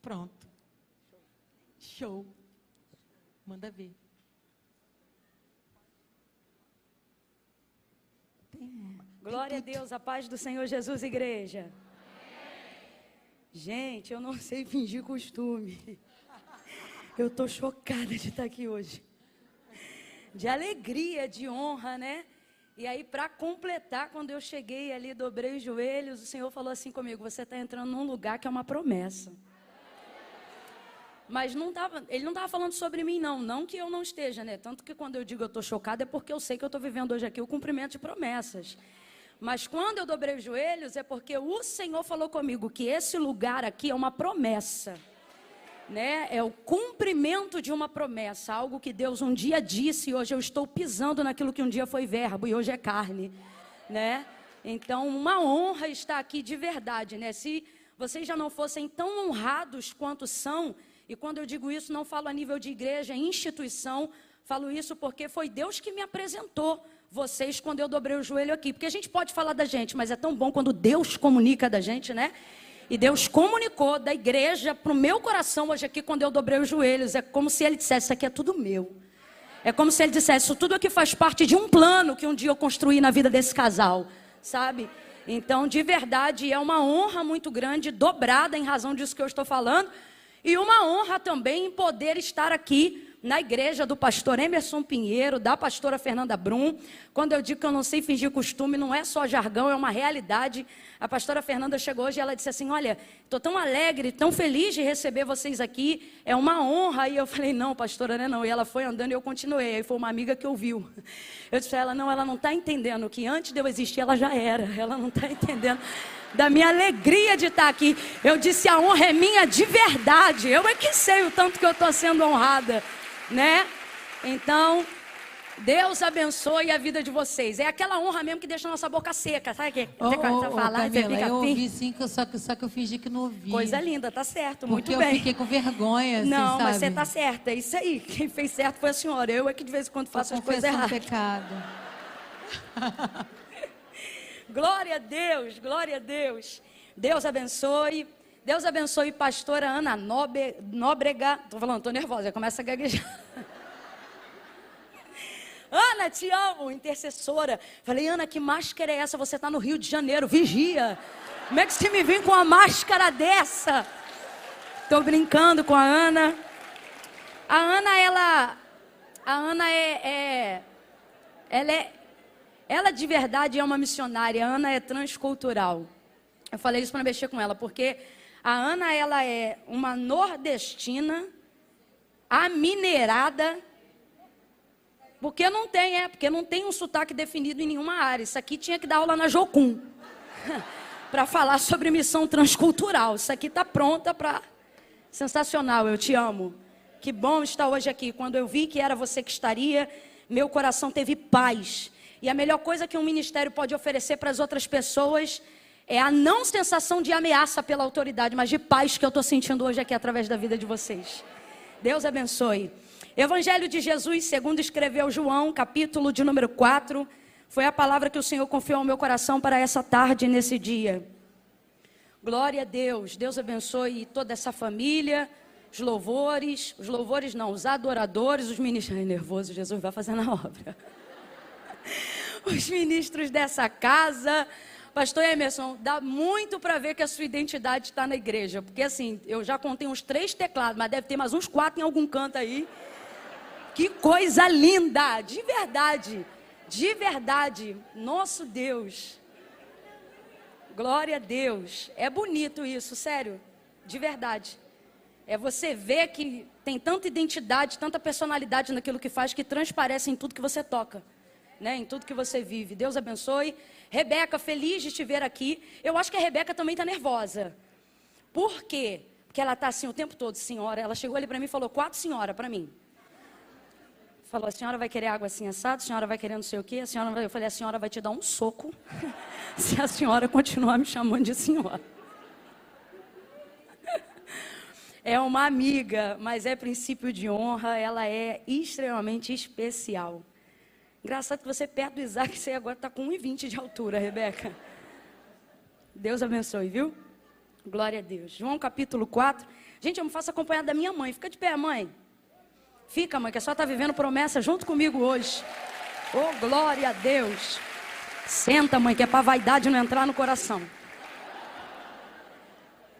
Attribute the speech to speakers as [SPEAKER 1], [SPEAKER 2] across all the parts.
[SPEAKER 1] Pronto. Show. Manda ver.
[SPEAKER 2] Glória a Deus, a paz do Senhor Jesus, igreja. Gente, eu não sei fingir costume. Eu estou chocada de estar aqui hoje. De alegria, de honra, né? E aí, para completar, quando eu cheguei ali, dobrei os joelhos, o Senhor falou assim comigo: você está entrando num lugar que é uma promessa. Mas ele não estava falando sobre mim, não que eu não esteja, né? Tanto que quando eu digo eu estou chocada é porque eu sei que eu estou vivendo hoje aqui o cumprimento de promessas. Mas quando eu dobrei os joelhos é porque o Senhor falou comigo que esse lugar aqui é uma promessa, né? É o cumprimento de uma promessa, algo que Deus um dia disse e hoje eu estou pisando naquilo que um dia foi verbo e hoje é carne, né? Então, uma honra estar aqui de verdade, né? Se vocês já não fossem tão honrados quanto são, e quando eu digo isso, não falo a nível de igreja, instituição, falo isso porque foi Deus que me apresentou vocês quando eu dobrei o joelho aqui. Porque a gente pode falar da gente, mas é tão bom quando Deus comunica da gente, né? E Deus comunicou da igreja para o meu coração hoje aqui quando eu dobrei os joelhos. É como se Ele dissesse: isso aqui é tudo meu. É como se Ele dissesse: isso tudo aqui faz parte de um plano que um dia eu construí na vida desse casal, sabe? Então, de verdade, é uma honra muito grande, dobrada em razão disso que eu estou falando. E uma honra também em poder estar aqui na igreja do pastor Emerson Pinheiro, da pastora Fernanda Brum. Quando eu digo que eu não sei fingir costume, não é só jargão, é uma realidade. A pastora Fernanda chegou hoje e ela disse assim: olha, estou tão alegre, tão feliz de receber vocês aqui, é uma honra. E eu falei: não, pastora, não é não. E ela foi andando e eu continuei. Aí foi uma amiga que ouviu. Eu disse a ela: não, ela não está entendendo que antes de eu existir ela já era. Ela não está entendendo da minha alegria de estar aqui. Eu disse: a honra é minha de verdade. Eu é que sei o tanto que eu estou sendo honrada, né? Então, Deus abençoe a vida de vocês. É aquela honra mesmo que deixa a nossa boca seca, sabe? Que falar,
[SPEAKER 1] Camila, eu ouvi sim, só que eu fingi que não ouvi.
[SPEAKER 2] Coisa linda, tá certo, muito
[SPEAKER 1] bem.
[SPEAKER 2] bem.
[SPEAKER 1] Porque eu fiquei com vergonha, assim,
[SPEAKER 2] não,
[SPEAKER 1] sabe?
[SPEAKER 2] Mas você tá certa, é isso aí. Quem fez certo foi a senhora. Eu é que de vez em quando faço as coisas erradas.
[SPEAKER 1] Pecado.
[SPEAKER 2] Glória a Deus, glória a Deus. Deus abençoe. Deus abençoe pastora Ana Nóbrega. Tô falando, tô nervosa, já começa a gaguejar. Ana, te amo, intercessora. Falei: Ana, que máscara é essa? Você tá no Rio de Janeiro, vigia. Como é que você me vem com uma máscara dessa? Tô brincando com a Ana. A Ana ela de verdade é uma missionária. A Ana é transcultural. Eu falei isso para mexer com ela, porque a Ana, ela é uma nordestina, amineirada, porque não tem um sotaque definido em nenhuma área. Isso aqui tinha que dar aula na Jocum, para falar sobre missão transcultural. Isso aqui está pronta para... Sensacional, eu te amo. Que bom estar hoje aqui. Quando eu vi que era você que estaria, meu coração teve paz. E a melhor coisa que um ministério pode oferecer para as outras pessoas é a não sensação de ameaça pela autoridade, mas de paz que eu estou sentindo hoje aqui através da vida de vocês. Deus abençoe. Evangelho de Jesus, segundo escreveu João, capítulo de número 4. Foi a palavra que o Senhor confiou ao meu coração para essa tarde, nesse dia. Glória a Deus. Deus abençoe toda essa família, os louvores não, os adoradores, os ministros. Ai, nervoso, Jesus vai fazendo a obra. Os ministros dessa casa. Pastor Emerson, dá muito para ver que a sua identidade está na igreja. Porque assim, eu já contei uns 3 teclados, mas deve ter mais uns 4 em algum canto aí. Que coisa linda, de verdade. De verdade, nosso Deus. Glória a Deus. É bonito isso, sério, de verdade. É você ver que tem tanta identidade, tanta personalidade naquilo que faz, que transparece em tudo que você toca, né? Em tudo que você vive. Deus abençoe. Rebeca, feliz de te ver aqui. Eu acho que a Rebeca também está nervosa. Por quê? Porque ela está assim o tempo todo: senhora. Ela chegou ali para mim e falou 4 senhora para mim. Falou: a senhora vai querer água assim assada, a senhora vai querer não sei o quê. Eu falei: a senhora vai te dar um soco se a senhora continuar me chamando de senhora. É uma amiga, mas é princípio de honra. Ela é extremamente especial. Engraçado que você perto do Isaac, você agora está com 1,20 de altura, Rebeca. Deus abençoe, viu? Glória a Deus. João capítulo 4. Gente, eu me faço acompanhar da minha mãe. Fica de pé, mãe. Fica, mãe, que a senhora está vivendo promessa junto comigo hoje. Oh, glória a Deus. Senta, mãe, que é para a vaidade não entrar no coração.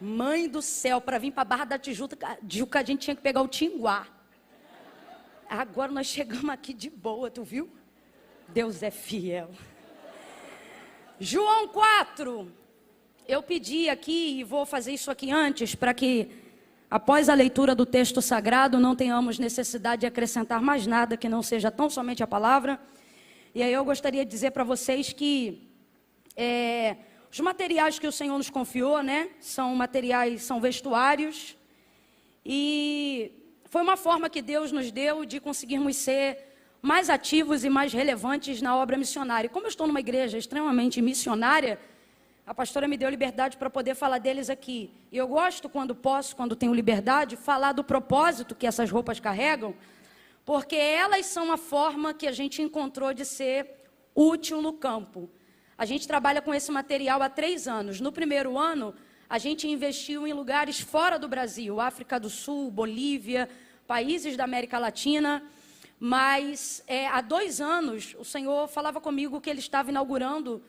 [SPEAKER 2] Mãe do céu, para vir para a Barra da Tijuca, a gente tinha que pegar o Tinguá. Agora nós chegamos aqui de boa, tu viu? Deus é fiel. João 4. Eu pedi aqui, e vou fazer isso aqui antes, para que após a leitura do texto sagrado não tenhamos necessidade de acrescentar mais nada que não seja tão somente a palavra. E aí eu gostaria de dizer para vocês que os materiais que o Senhor nos confiou, né, são materiais, são vestuários. E foi uma forma que Deus nos deu de conseguirmos ser mais ativos e mais relevantes na obra missionária. E como eu estou numa igreja extremamente missionária, a pastora me deu liberdade para poder falar deles aqui. E eu gosto, quando posso, quando tenho liberdade, falar do propósito que essas roupas carregam, porque elas são a forma que a gente encontrou de ser útil no campo. A gente trabalha com esse material há 3 anos. No primeiro ano, a gente investiu em lugares fora do Brasil, África do Sul, Bolívia, países da América Latina. Mas há 2 anos, o Senhor falava comigo que Ele estava inaugurando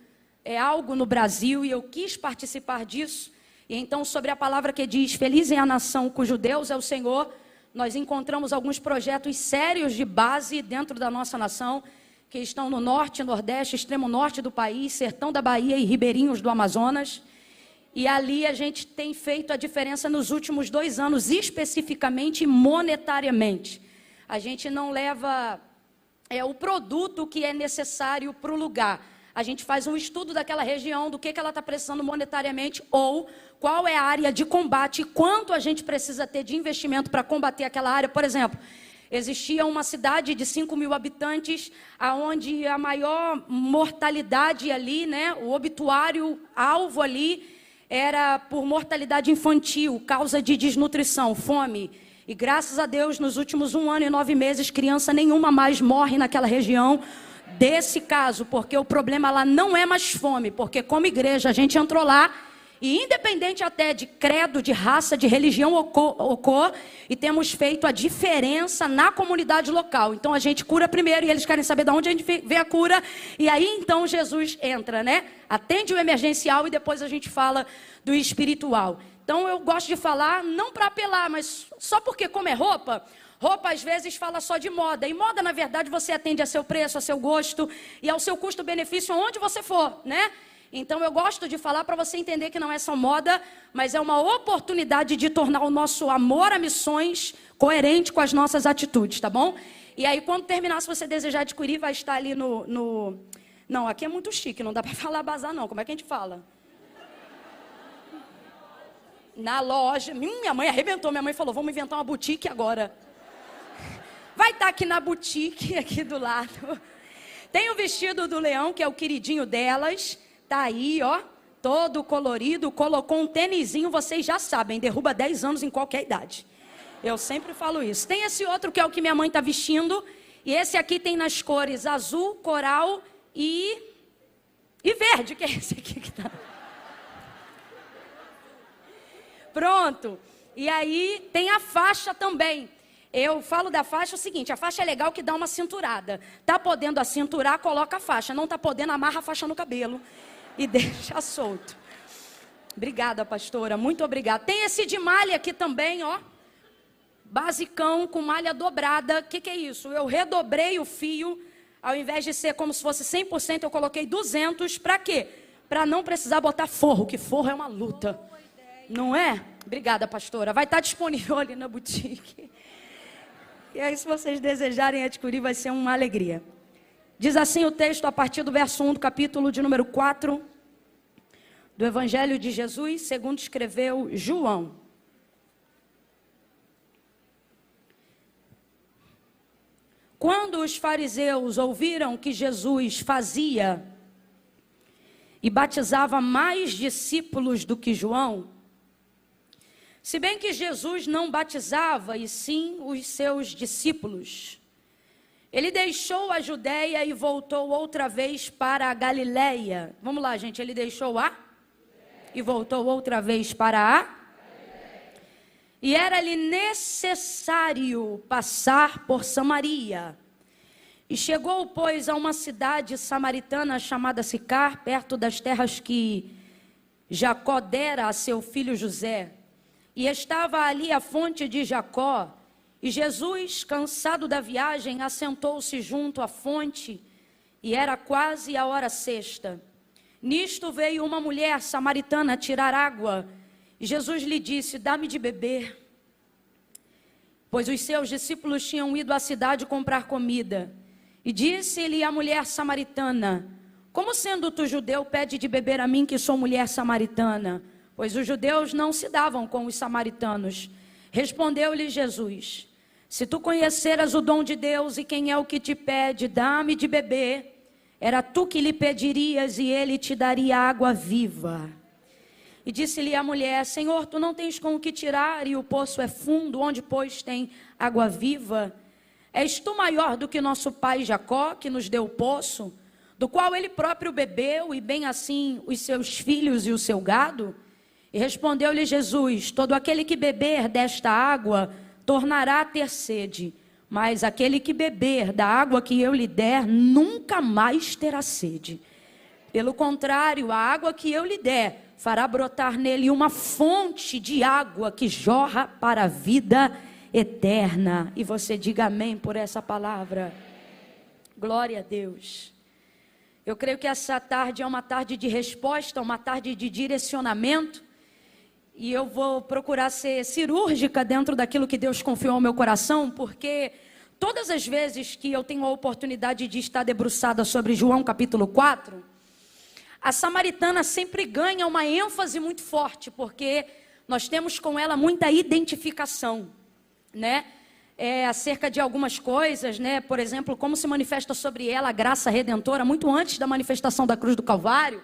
[SPEAKER 2] algo no Brasil e eu quis participar disso. E então, sobre a palavra que diz, feliz é a nação cujo Deus é o Senhor, nós encontramos alguns projetos sérios de base dentro da nossa nação, que estão no norte, nordeste, extremo norte do país, sertão da Bahia e ribeirinhos do Amazonas. E ali a gente tem feito a diferença nos últimos 2 anos, especificamente monetariamente. A gente não leva o produto que é necessário para o lugar. A gente faz um estudo daquela região, do que ela está precisando monetariamente, ou qual é a área de combate, e quanto a gente precisa ter de investimento para combater aquela área. Por exemplo, existia uma cidade de 5.000 habitantes, onde a maior mortalidade ali, né, o obituário alvo ali, era por mortalidade infantil, causa de desnutrição, fome. E graças a Deus, nos últimos 1 ano e 9 meses, criança nenhuma mais morre naquela região desse caso, porque o problema lá não é mais fome, porque como igreja a gente entrou lá, e independente até de credo, de raça, de religião ou cor, e temos feito a diferença na comunidade local. Então a gente cura primeiro, e eles querem saber de onde a gente vê a cura, e aí então Jesus entra, né? Atende o emergencial e depois a gente fala do espiritual. Então eu gosto de falar, não para apelar, mas só porque como é roupa às vezes fala só de moda. E moda, na verdade, você atende a seu preço, a seu gosto e ao seu custo-benefício onde você for, né? Então eu gosto de falar para você entender que não é só moda, mas é uma oportunidade de tornar o nosso amor a missões coerente com as nossas atitudes, tá bom? E aí quando terminar, se você desejar adquirir, vai estar ali no... Não, aqui é muito chique, não dá para falar bazar não. Como é que a gente fala? Na loja. Minha mãe arrebentou, minha mãe falou, vamos inventar uma boutique agora. Vai estar aqui na boutique, aqui do lado. Tem o vestido do leão, que é o queridinho delas. Tá aí, ó, todo colorido. Colocou um tênisinho, vocês já sabem, derruba 10 anos em qualquer idade. Eu sempre falo isso. Tem esse outro que é o que minha mãe está vestindo. E esse aqui tem nas cores azul, coral e verde, que é esse aqui que tá. Pronto. E aí tem a faixa também. Eu falo da faixa o seguinte, a faixa é legal que dá uma cinturada. Tá podendo acinturar, coloca a faixa. Não tá podendo, amarra a faixa no cabelo e deixa solto. Obrigada, pastora, muito obrigada. Tem esse de malha aqui também, ó. Basicão, com malha dobrada. O que é isso? Eu redobrei o fio. Ao invés de ser como se fosse 100%, eu coloquei 200. Para quê? Para não precisar botar forro, que forro é uma luta. Não é? Obrigada, pastora. Vai estar disponível ali na boutique. E aí, se vocês desejarem adquirir, vai ser uma alegria. Diz assim o texto a partir do verso 1 do capítulo de número 4 do Evangelho de Jesus, segundo escreveu João. Quando os fariseus ouviram que Jesus fazia e batizava mais discípulos do que João, se bem que Jesus não batizava, e sim os seus discípulos, ele deixou a Judeia e voltou outra vez para a Galileia. Vamos lá, gente, ele deixou a? e voltou outra vez para a... E era-lhe necessário passar por Samaria. E chegou, pois, a uma cidade samaritana chamada Sicar, perto das terras que Jacó dera a seu filho José. E estava ali a fonte de Jacó. E Jesus, cansado da viagem, assentou-se junto à fonte, e era quase a hora sexta. Nisto veio uma mulher samaritana tirar água, e Jesus lhe disse: dá-me de beber. Pois os seus discípulos tinham ido à cidade comprar comida. E disse-lhe a mulher samaritana: como sendo tu judeu, pede de beber a mim, que sou mulher samaritana? Pois os judeus não se davam com os samaritanos. Respondeu-lhe Jesus: se tu conheceras o dom de Deus e quem é o que te pede, dá-me de beber, era tu que lhe pedirias e ele te daria água viva. E disse-lhe a mulher: Senhor, tu não tens com o que tirar e o poço é fundo, onde pois tem água viva? És tu maior do que nosso pai Jacó, que nos deu o poço, do qual ele próprio bebeu, e bem assim os seus filhos e o seu gado? E respondeu-lhe Jesus: todo aquele que beber desta água tornará a ter sede, mas aquele que beber da água que eu lhe der nunca mais terá sede. Pelo contrário, a água que eu lhe der fará brotar nele uma fonte de água que jorra para a vida eterna. E você diga amém por essa palavra. Glória a Deus. Eu creio que essa tarde é uma tarde de resposta, uma tarde de direcionamento. E eu vou procurar ser cirúrgica dentro daquilo que Deus confiou ao meu coração, porque todas as vezes que eu tenho a oportunidade de estar debruçada sobre João capítulo 4, a samaritana sempre ganha uma ênfase muito forte, porque nós temos com ela muita identificação, né? Acerca de algumas coisas, né? Por exemplo, como se manifesta sobre ela a graça redentora, muito antes da manifestação da cruz do Calvário,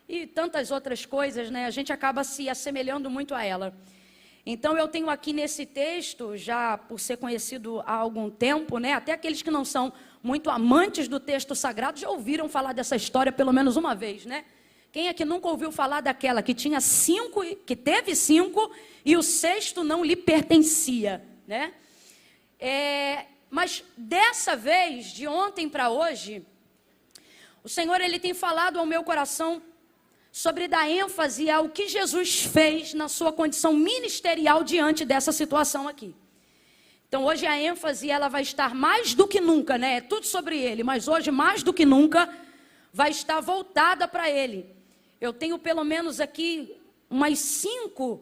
[SPEAKER 2] e tantas outras coisas, né? A gente acaba se assemelhando muito a ela. Então eu tenho aqui nesse texto, já por ser conhecido há algum tempo, né? Até aqueles que não são muito amantes do texto sagrado já ouviram falar dessa história pelo menos uma vez, né? Quem é que nunca ouviu falar daquela que tinha 5, que teve 5 e o 6º não lhe pertencia, né? Mas dessa vez, de ontem para hoje, o Senhor ele tem falado ao meu coração sobre dar ênfase ao que Jesus fez na sua condição ministerial diante dessa situação aqui. Então hoje a ênfase ela vai estar mais do que nunca, né? É tudo sobre ele, mas hoje mais do que nunca vai estar voltada para ele. Eu tenho pelo menos aqui umas 5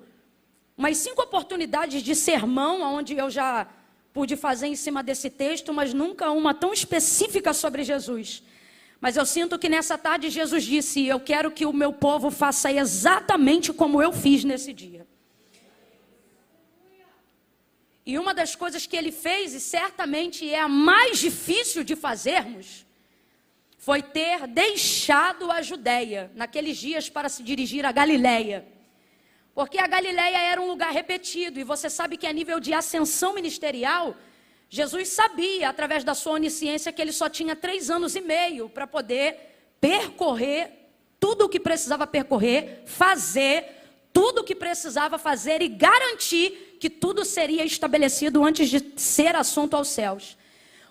[SPEAKER 2] oportunidades de sermão, onde eu já pude fazer em cima desse texto, mas nunca uma tão específica sobre Jesus. Mas eu sinto que nessa tarde Jesus disse: eu quero que o meu povo faça exatamente como eu fiz nesse dia. E uma das coisas que ele fez, e certamente é a mais difícil de fazermos, foi ter deixado a Judéia naqueles dias para se dirigir à Galileia. Porque a Galileia era um lugar repetido, e você sabe que a nível de ascensão ministerial, Jesus sabia, através da sua onisciência, que ele só tinha 3 anos e meio para poder percorrer tudo o que precisava percorrer, fazer tudo o que precisava fazer e garantir que tudo seria estabelecido antes de ser assunto aos céus.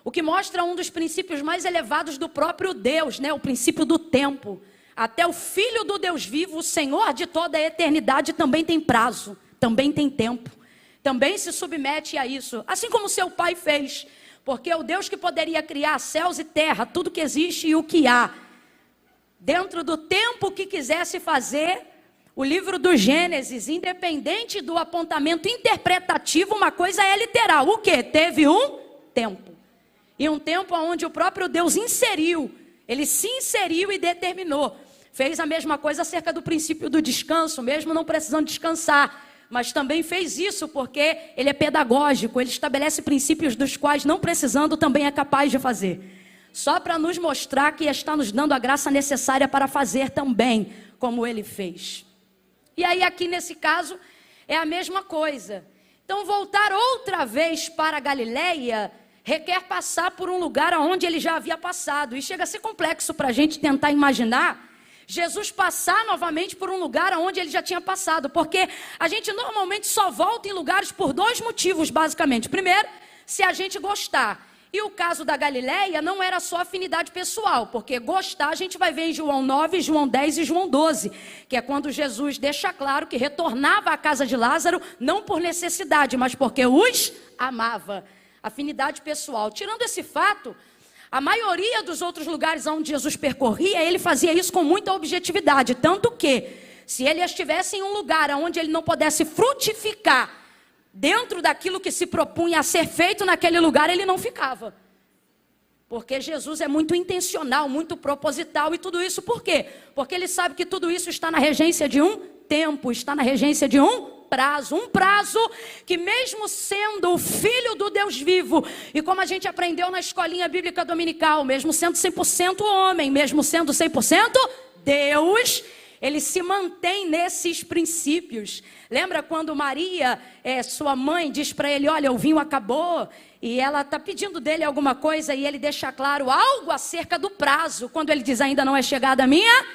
[SPEAKER 2] O que mostra um dos princípios mais elevados do próprio Deus, né? O princípio do tempo. Até o Filho do Deus vivo, o Senhor de toda a eternidade, também tem prazo, também tem tempo. Também se submete a isso, assim como seu pai fez, porque o Deus que poderia criar céus e terra, tudo que existe e o que há, dentro do tempo que quisesse fazer, o livro do Gênesis, independente do apontamento interpretativo, uma coisa é literal, o quê? Teve um tempo, e um tempo onde o próprio Deus inseriu, ele se inseriu e determinou, fez a mesma coisa acerca do princípio do descanso, mesmo não precisando descansar, mas também fez isso porque ele é pedagógico, ele estabelece princípios dos quais, não precisando, também é capaz de fazer. Só para nos mostrar que está nos dando a graça necessária para fazer também, como ele fez. E aí aqui nesse caso, é a mesma coisa. Então voltar outra vez para a Galileia requer passar por um lugar onde ele já havia passado. E chega a ser complexo para a gente tentar imaginar Jesus passar novamente por um lugar onde ele já tinha passado, porque a gente normalmente só volta em lugares por dois motivos, basicamente. Primeiro, se a gente gostar. E o caso da Galileia não era só afinidade pessoal, porque gostar a gente vai ver em João 9, João 10 e João 12, que é quando Jesus deixa claro que retornava à casa de Lázaro, não por necessidade, mas porque os amava. Afinidade pessoal. Tirando esse fato, a maioria dos outros lugares onde Jesus percorria, ele fazia isso com muita objetividade, tanto que, se ele estivesse em um lugar onde ele não pudesse frutificar, dentro daquilo que se propunha a ser feito naquele lugar, ele não ficava. Porque Jesus é muito intencional, muito proposital e tudo isso por quê? Porque ele sabe que tudo isso está na regência de um tempo, está na regência de um prazo que mesmo sendo o Filho do Deus vivo, e como a gente aprendeu na escolinha bíblica dominical, mesmo sendo 100% homem, mesmo sendo 100% Deus, ele se mantém nesses princípios. Lembra quando Maria, sua mãe, diz para ele, olha, o vinho acabou, e ela está pedindo dele alguma coisa, e ele deixa claro algo acerca do prazo, quando ele diz, ainda não é chegada a minha.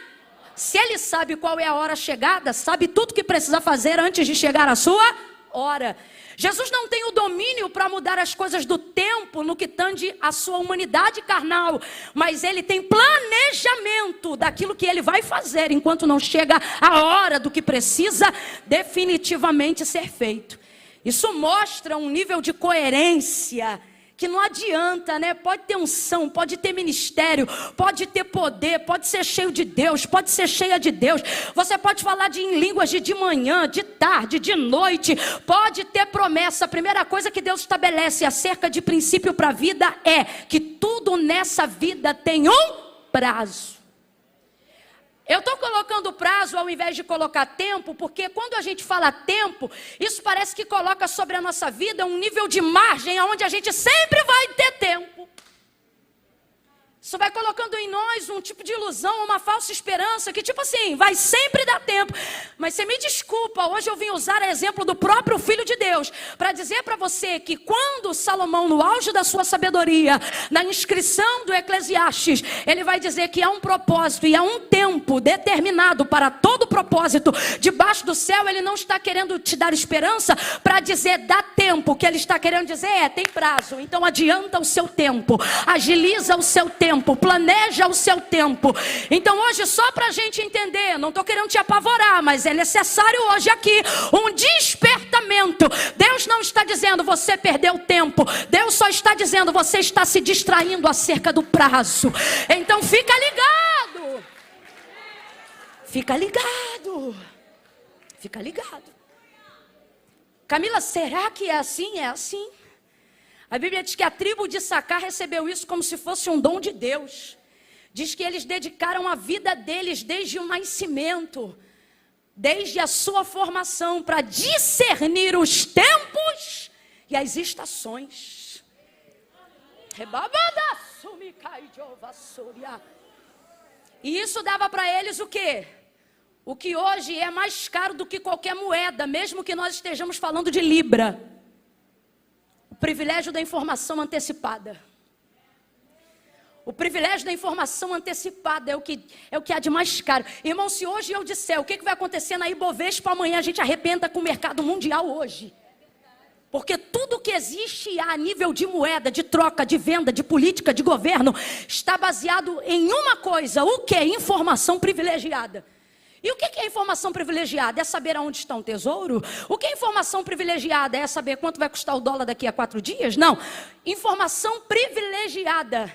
[SPEAKER 2] Se ele sabe qual é a hora chegada, sabe tudo que precisa fazer antes de chegar a sua hora. Jesus não tem o domínio para mudar as coisas do tempo no que tange a sua humanidade carnal, mas ele tem planejamento daquilo que ele vai fazer enquanto não chega a hora do que precisa definitivamente ser feito. Isso mostra um nível de coerência que não adianta, né? Pode ter unção, pode ter ministério, pode ter poder, pode ser cheio de Deus, pode ser cheia de Deus. Você pode falar em línguas de manhã, de tarde, de noite, pode ter promessa. A primeira coisa que Deus estabelece acerca de princípio para a vida é que tudo nessa vida tem um prazo. Eu estou colocando prazo ao invés de colocar tempo, porque quando a gente fala tempo, isso parece que coloca sobre a nossa vida um nível de margem onde a gente sempre vai ter tempo. Isso vai colocando em nós um tipo de ilusão, uma falsa esperança, que tipo assim, vai sempre dar tempo. Mas você me desculpa, hoje eu vim usar exemplo do próprio Filho de Deus, para dizer para você que quando Salomão, no auge da sua sabedoria, na inscrição do Eclesiastes, ele vai dizer que há um propósito e há um tempo determinado para todo propósito debaixo do céu. Ele não está querendo te dar esperança para dizer dá tempo. O que ele está querendo dizer tem prazo. Então adianta o seu tempo, agiliza o seu tempo, planeja o seu tempo. Então hoje, só para a gente entender, não estou querendo te apavorar, mas é necessário hoje aqui um despertamento. Deus não está dizendo você perdeu tempo, Deus só está dizendo você está se distraindo acerca do prazo. Então fica ligado, fica ligado, fica ligado. Camila, será que é assim? É assim. A Bíblia diz que a tribo de Issacar recebeu isso como se fosse um dom de Deus. Diz que eles dedicaram a vida deles desde o nascimento, desde a sua formação, para discernir os tempos e as estações. E isso dava para eles o quê? O que hoje é mais caro do que qualquer moeda, mesmo que nós estejamos falando de libra. O privilégio da informação antecipada. O privilégio da informação antecipada é o que há de mais caro. Irmão, se hoje eu disser o que vai acontecer na Ibovespa amanhã, a gente arrebenta com o mercado mundial hoje. Porque tudo que existe a nível de moeda, de troca, de venda, de política, de governo, está baseado em uma coisa. O que é informação privilegiada? E o que é informação privilegiada? É saber aonde está um tesouro? O que é informação privilegiada? É saber quanto vai custar o dólar daqui a 4 dias? Não. Informação privilegiada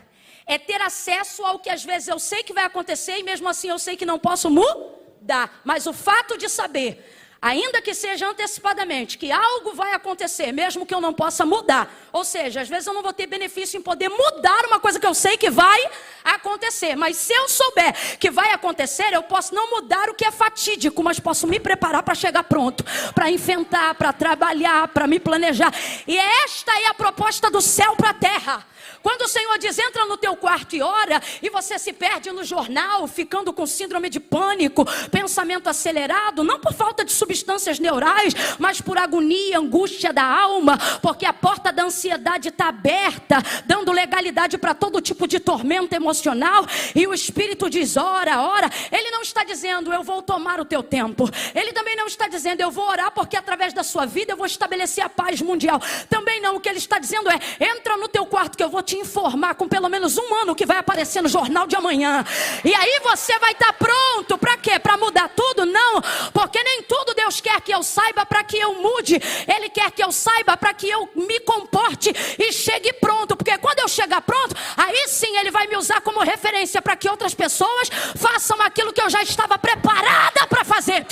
[SPEAKER 2] é ter acesso ao que às vezes eu sei que vai acontecer e mesmo assim eu sei que não posso mudar. Mas o fato de saber, ainda que seja antecipadamente, que algo vai acontecer, mesmo que eu não possa mudar. Ou seja, às vezes eu não vou ter benefício em poder mudar uma coisa que eu sei que vai acontecer. Mas se eu souber que vai acontecer, eu posso não mudar o que é fatídico, mas posso me preparar para chegar pronto, para enfrentar, para trabalhar, para me planejar. E esta é a proposta do céu para a terra. Quando o Senhor diz, entra no teu quarto e ora, e você se perde no jornal, ficando com síndrome de pânico, pensamento acelerado, não por falta de substituição, substâncias neurais, mas por agonia, angústia da alma, porque a porta da ansiedade está aberta, dando legalidade para todo tipo de tormento emocional. E o Espírito diz: ora, ora. Ele não está dizendo: eu vou tomar o teu tempo. Ele também não está dizendo: eu vou orar porque através da sua vida eu vou estabelecer a paz mundial. Também não. O que ele está dizendo é: entra no teu quarto que eu vou te informar com pelo menos um ano que vai aparecer no jornal de amanhã. E aí você vai estar pronto. Para quê? Para mudar tudo? Não, porque nem tudo Deus quer que eu saiba para que eu mude. Ele quer que eu saiba para que eu me comporte e chegue pronto. Porque quando eu chegar pronto, aí sim Ele vai me usar como referência para que outras pessoas façam aquilo que eu já estava preparada para fazer.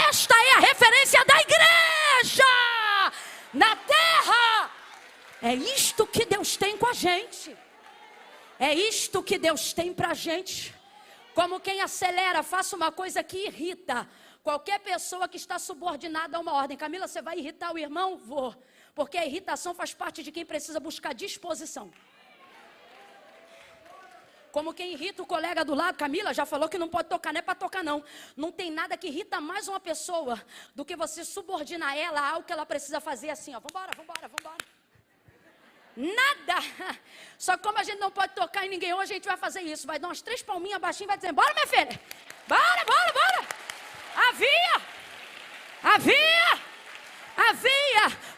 [SPEAKER 2] Esta é a referência da igreja na terra. É isto que Deus tem com a gente. É isto que Deus tem para a gente. Como quem acelera, faça uma coisa que irrita qualquer pessoa que está subordinada a uma ordem. Camila, você vai irritar o irmão? Vou. Porque a irritação faz parte de quem precisa buscar disposição. Como quem irrita o colega do lado. Camila já falou que não pode tocar, não é para tocar não. Não tem nada que irrita mais uma pessoa do que você subordinar ela a algo que ela precisa fazer assim, ó. Vambora, vambora, vambora. Nada. Só que como a gente não pode tocar em ninguém hoje, a gente vai fazer isso. Vai dar umas 3 palminhas baixinho e vai dizer: bora, minha filha. Bora, bora, bora. Havia.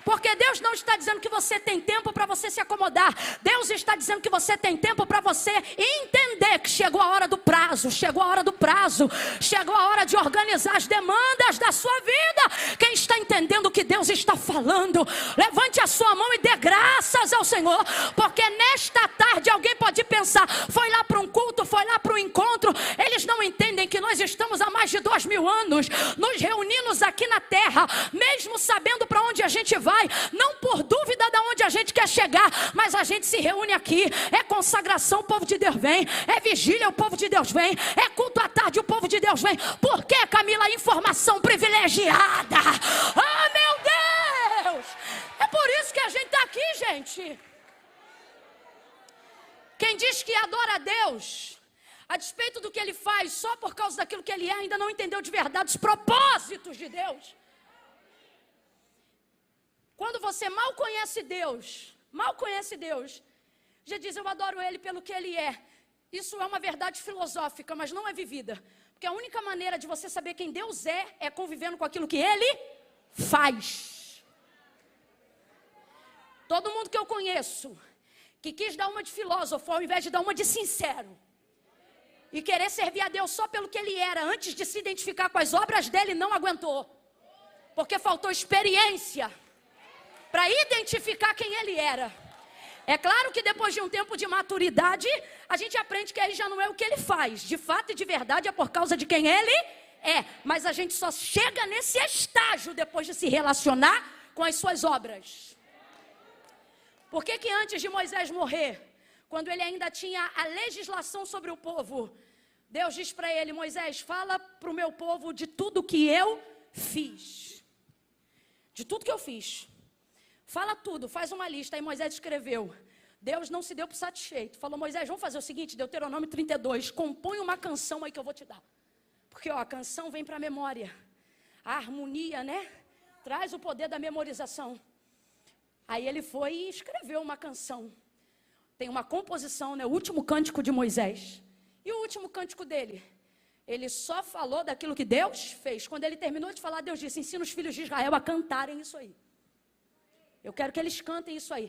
[SPEAKER 2] Porque Deus não está dizendo que você tem tempo para você se acomodar. Deus está dizendo que você tem tempo para você entender que chegou a hora do prazo. Chegou a hora do prazo. Chegou a hora de organizar as demandas da sua vida. Quem está entendendo o que Deus está falando, levante a sua mão e dê graças ao Senhor. Porque nesta tarde alguém pode pensar: foi lá para um culto, foi lá para um encontro. Eles não entendem que nós estamos há mais de 2000 anos nos reunindo aqui na terra, mesmo sabendo para onde a gente vai, não por dúvida de onde a gente quer chegar, mas a gente se reúne aqui. É consagração, o povo de Deus vem. É vigília, o povo de Deus vem. É culto à tarde, o povo de Deus vem. Por que, Camila? Informação privilegiada. Ah, meu Deus! É por isso que a gente está aqui, gente. Quem diz que adora a Deus a despeito do que Ele faz, só por causa daquilo que Ele é, ainda não entendeu de verdade os propósitos de Deus. Quando você mal conhece Deus, já diz: eu adoro Ele pelo que Ele é. Isso é uma verdade filosófica, mas não é vivida. Porque a única maneira de você saber quem Deus é convivendo com aquilo que Ele faz. Todo mundo que eu conheço que quis dar uma de filósofo ao invés de dar uma de sincero, e querer servir a Deus só pelo que Ele era, antes de se identificar com as obras dele, não aguentou. Porque faltou experiência para identificar quem Ele era. É claro que depois de um tempo de maturidade, a gente aprende que aí já não é o que Ele faz. De fato e de verdade é por causa de quem Ele é. Mas a gente só chega nesse estágio depois de se relacionar com as suas obras. Por que que antes de Moisés morrer, quando ele ainda tinha a legislação sobre o povo, Deus diz para ele: Moisés, fala para o meu povo de tudo que eu fiz. De tudo que eu fiz. Fala tudo, faz uma lista. Aí Moisés escreveu. Deus não se deu por satisfeito. Falou: Moisés, vamos fazer o seguinte, Deuteronômio 32, compõe uma canção aí que eu vou te dar. Porque a canção vem para a memória. A harmonia, né? Traz o poder da memorização. Aí ele foi e escreveu uma canção. Tem uma composição, né? O último cântico de Moisés. E o último cântico dele? Ele só falou daquilo que Deus fez. Quando ele terminou de falar, Deus disse: ensina os filhos de Israel a cantarem isso aí. Eu quero que eles cantem isso aí.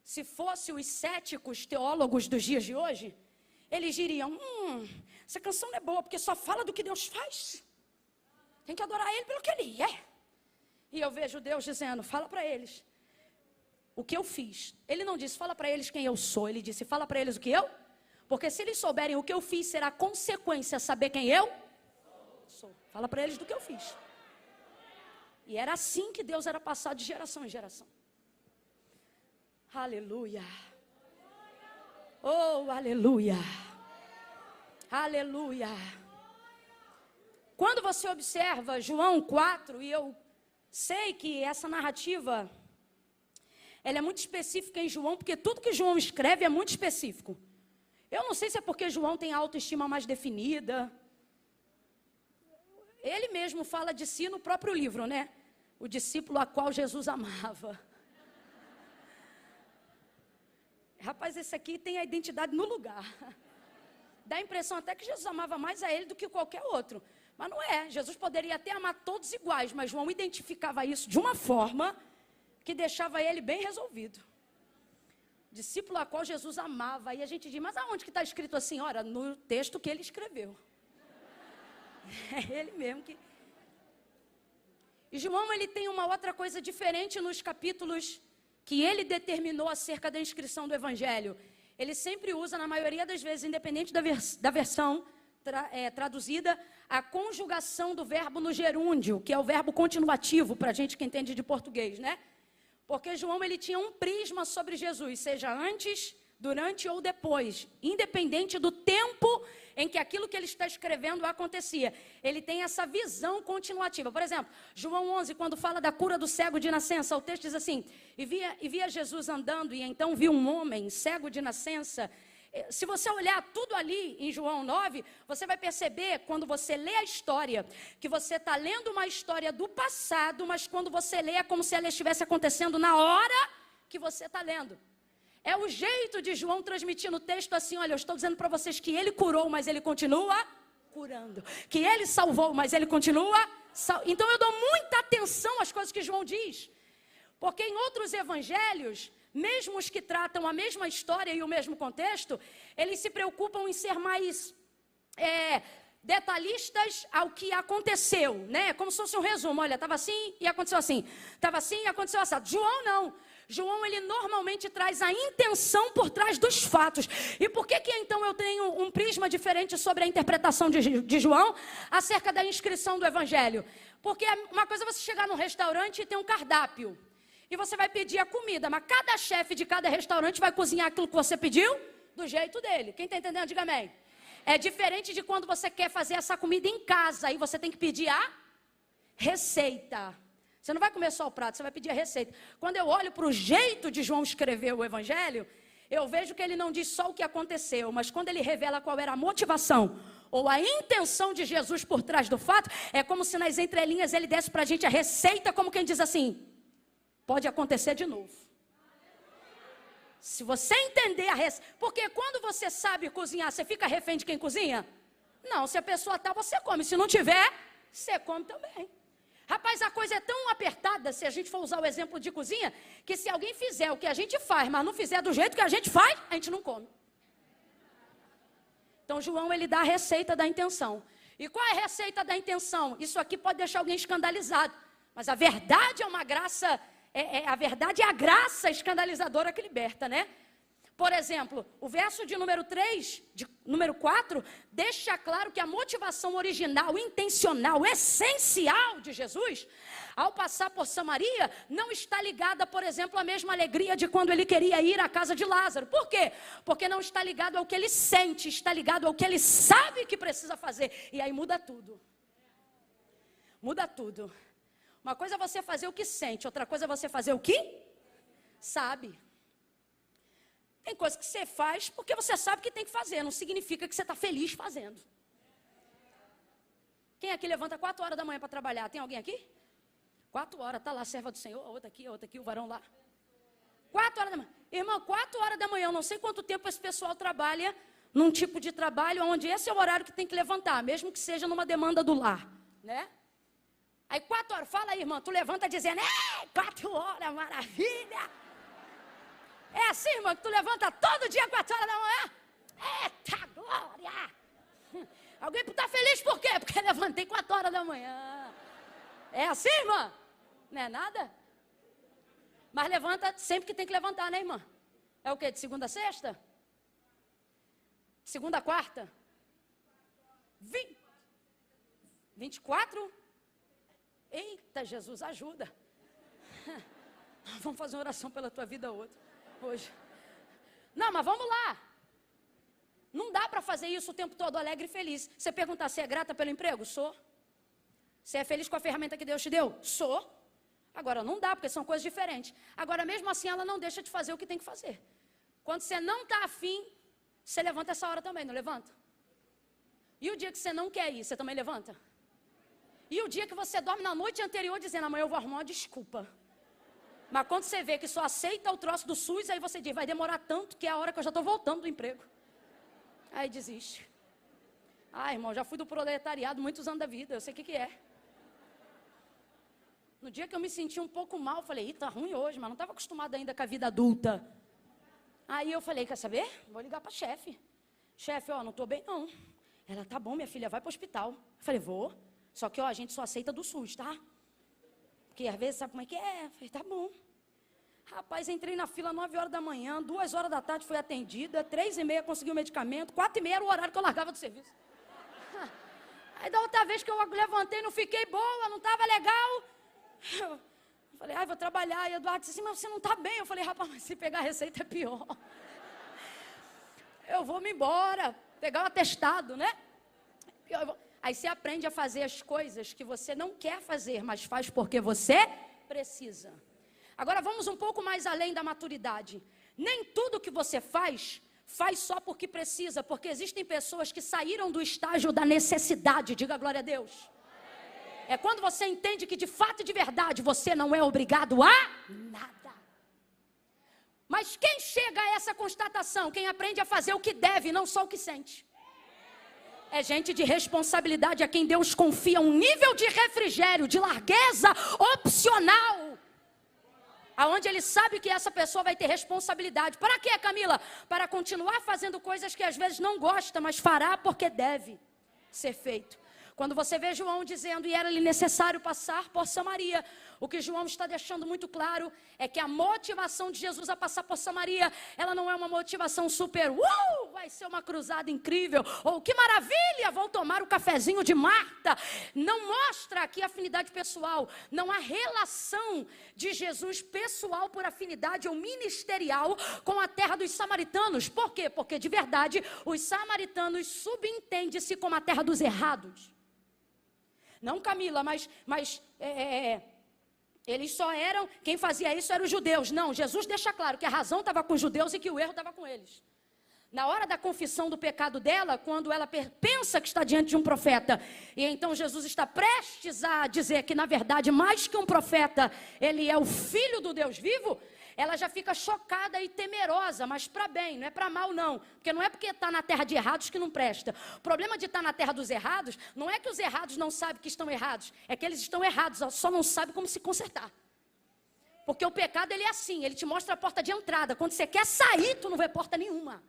[SPEAKER 2] Se fosse os céticos teólogos dos dias de hoje, eles diriam: essa canção não é boa, porque só fala do que Deus faz. Tem que adorar Ele pelo que Ele é. E eu vejo Deus dizendo: fala para eles o que eu fiz. Ele não disse: fala para eles quem eu sou. Ele disse: fala para eles o que eu. Porque se eles souberem o que eu fiz, será consequência saber quem eu sou. Fala para eles do que eu fiz. E era assim que Deus era passado de geração em geração. Aleluia. Oh, aleluia. Aleluia. Quando você observa João 4, e eu sei que essa narrativa, ela é muito específica em João, porque tudo que João escreve é muito específico. Eu não sei se é porque João tem a autoestima mais definida. Ele mesmo fala de si no próprio livro, né? O discípulo a qual Jesus amava. Rapaz, esse aqui tem a identidade no lugar. Dá a impressão até que Jesus amava mais a ele do que qualquer outro. Mas não é. Jesus poderia até amar todos iguais, mas João identificava isso de uma forma que deixava ele bem resolvido. Discípulo a qual Jesus amava. Aí a gente diz, mas aonde que está escrito assim? Ora, no texto que ele escreveu. É ele mesmo que... E João, ele tem uma outra coisa diferente nos capítulos que ele determinou acerca da inscrição do Evangelho. Ele sempre usa, na maioria das vezes, independente da versão traduzida, a conjugação do verbo no gerúndio, que é o verbo continuativo, para a gente que entende de português, né? Porque João, ele tinha um prisma sobre Jesus, seja antes, durante ou depois, independente do tempo em que aquilo que ele está escrevendo acontecia. Ele tem essa visão continuativa. Por exemplo, João 11, quando fala da cura do cego de nascença, o texto diz assim, e via Jesus andando, e então viu um homem cego de nascença. Se você olhar tudo ali em João 9, você vai perceber, quando você lê a história, que você está lendo uma história do passado, mas quando você lê é como se ela estivesse acontecendo na hora que você está lendo. É o jeito de João transmitir no texto assim, olha, eu estou dizendo para vocês que ele curou, mas ele continua curando. Que ele salvou, mas ele continua salvando. Então eu dou muita atenção às coisas que João diz. Porque em outros evangelhos, mesmo os que tratam a mesma história e o mesmo contexto, eles se preocupam em ser mais detalhistas ao que aconteceu, né? Como se fosse um resumo, olha, estava assim e aconteceu assim. Estava assim e aconteceu assim. João não. João, ele normalmente traz a intenção por trás dos fatos. E por que então eu tenho um prisma diferente sobre a interpretação de João acerca da inscrição do Evangelho? Porque uma coisa é você chegar num restaurante e ter um cardápio. E você vai pedir a comida, mas cada chefe de cada restaurante vai cozinhar aquilo que você pediu do jeito dele. Quem está entendendo, diga amém. É diferente de quando você quer fazer essa comida em casa, aí você tem que pedir a receita. Você não vai comer só o prato, você vai pedir a receita. Quando eu olho para o jeito de João escrever o Evangelho, eu vejo que ele não diz só o que aconteceu, mas quando ele revela qual era a motivação ou a intenção de Jesus por trás do fato, é como se nas entrelinhas ele desse para a gente a receita, como quem diz assim, pode acontecer de novo. Se você entender a receita, porque quando você sabe cozinhar, você fica refém de quem cozinha? Não, se a pessoa está, você come, se não tiver, você come também. Rapaz, a coisa é tão apertada, se a gente for usar o exemplo de cozinha, que se alguém fizer o que a gente faz, mas não fizer do jeito que a gente faz, a gente não come. Então, João, ele dá a receita da intenção. E qual é a receita da intenção? Isso aqui pode deixar alguém escandalizado, mas a verdade é uma graça, a verdade é a graça escandalizadora que liberta, né? Por exemplo, o verso de número 3, de número 4, deixa claro que a motivação original, intencional, essencial de Jesus, ao passar por Samaria, não está ligada, por exemplo, à mesma alegria de quando ele queria ir à casa de Lázaro. Por quê? Porque não está ligado ao que ele sente, está ligado ao que ele sabe que precisa fazer. E aí muda tudo. Muda tudo. Uma coisa é você fazer o que sente, outra coisa é você fazer o que sabe. Tem coisa que você faz porque você sabe que tem que fazer, não significa que você está feliz fazendo. Quem aqui levanta 4 horas da manhã para trabalhar? Tem alguém aqui? 4 horas, está lá a serva do Senhor, a outra aqui, o varão lá. 4 horas da manhã. Irmão, 4 horas da manhã, eu não sei quanto tempo esse pessoal trabalha num tipo de trabalho onde esse é o horário que tem que levantar, mesmo que seja numa demanda do lar, né? Aí 4 horas, fala aí, irmã, tu levanta dizendo, 4 horas, maravilha! É assim, irmão, que tu levanta todo dia 4 horas da manhã? Eita glória! Alguém está feliz por quê? Porque levantei 4 horas da manhã. É assim, irmã? Não é nada? Mas levanta sempre que tem que levantar, né, irmã? É o quê? De segunda a sexta? Segunda a quarta? 24? Eita, Jesus, ajuda. Vamos fazer uma oração pela tua vida hoje. Não, mas vamos lá. Não dá para fazer isso o tempo todo alegre e feliz. Você perguntar se é grata pelo emprego? Sou. Você é feliz com a ferramenta que Deus te deu? Sou. Agora não dá, porque são coisas diferentes. Agora mesmo assim ela não deixa de fazer o que tem que fazer. Quando você não está afim, você levanta essa hora também, não levanta? E o dia que você não quer ir, você também levanta? E o dia que você dorme na noite anterior dizendo, amanhã eu vou arrumar uma desculpa. Mas quando você vê que só aceita o troço do SUS, aí você diz, vai demorar tanto que é a hora que eu já estou voltando do emprego. Aí desiste. Ah, irmão, já fui do proletariado muitos anos da vida, eu sei o que é. No dia que eu me senti um pouco mal, eu falei, tá ruim hoje, mas não estava acostumado ainda com a vida adulta. Aí eu falei, quer saber? Vou ligar para a chefe. Chefe, ó, não estou bem não. Ela, tá bom, minha filha, vai para o hospital. Eu falei, vou. Só que, ó, a gente só aceita do SUS, tá? Porque às vezes sabe como é que é? Eu falei, tá bom. Rapaz, entrei na fila 9 horas da manhã, 2 horas da tarde fui atendida, 3h30 consegui o medicamento, 4h30 era o horário que eu largava do serviço. Aí da outra vez que eu levantei, não fiquei boa, não estava legal. Eu falei, ai, vou trabalhar. E o Eduardo disse assim, mas você não está bem. Eu falei, rapaz, mas se pegar a receita é pior. Eu vou me embora, pegar o atestado, né? Aí você aprende a fazer as coisas que você não quer fazer, mas faz porque você precisa. Agora vamos um pouco mais além da maturidade. Nem tudo que você faz só porque precisa, porque existem pessoas que saíram do estágio da necessidade. Diga glória a Deus. É quando você entende que de fato e de verdade você não é obrigado a nada. Mas quem chega a essa constatação? Quem aprende a fazer o que deve, não só o que sente. É gente de responsabilidade a quem Deus confia um nível de refrigério, de largueza opcional. Aonde ele sabe que essa pessoa vai ter responsabilidade. Para quê, Camila? Para continuar fazendo coisas que às vezes não gosta, mas fará porque deve ser feito. Quando você vê João dizendo, e era-lhe necessário passar por Samaria, o que João está deixando muito claro é que a motivação de Jesus a passar por Samaria, ela não é uma motivação super, vai ser uma cruzada incrível, ou que maravilha, vou tomar o cafezinho de Marta. Não mostra aqui afinidade pessoal, não há relação de Jesus pessoal por afinidade ou ministerial com a terra dos samaritanos. Por quê? Porque de verdade, os samaritanos subentendem-se como a terra dos errados. Não, Camila, mas eles só eram, quem fazia isso eram os judeus. Não, Jesus deixa claro que a razão estava com os judeus e que o erro estava com eles. Na hora da confissão do pecado dela, quando ela pensa que está diante de um profeta, e então Jesus está prestes a dizer que na verdade, mais que um profeta, ele é o filho do Deus vivo, ela já fica chocada e temerosa, mas para bem, não é para mal não, porque não é porque está na terra de errados que não presta. O problema de estar na terra dos errados, não é que os errados não sabem que estão errados, é que eles estão errados, só não sabem como se consertar. Porque o pecado ele é assim, ele te mostra a porta de entrada, quando você quer sair, tu não vê porta nenhuma.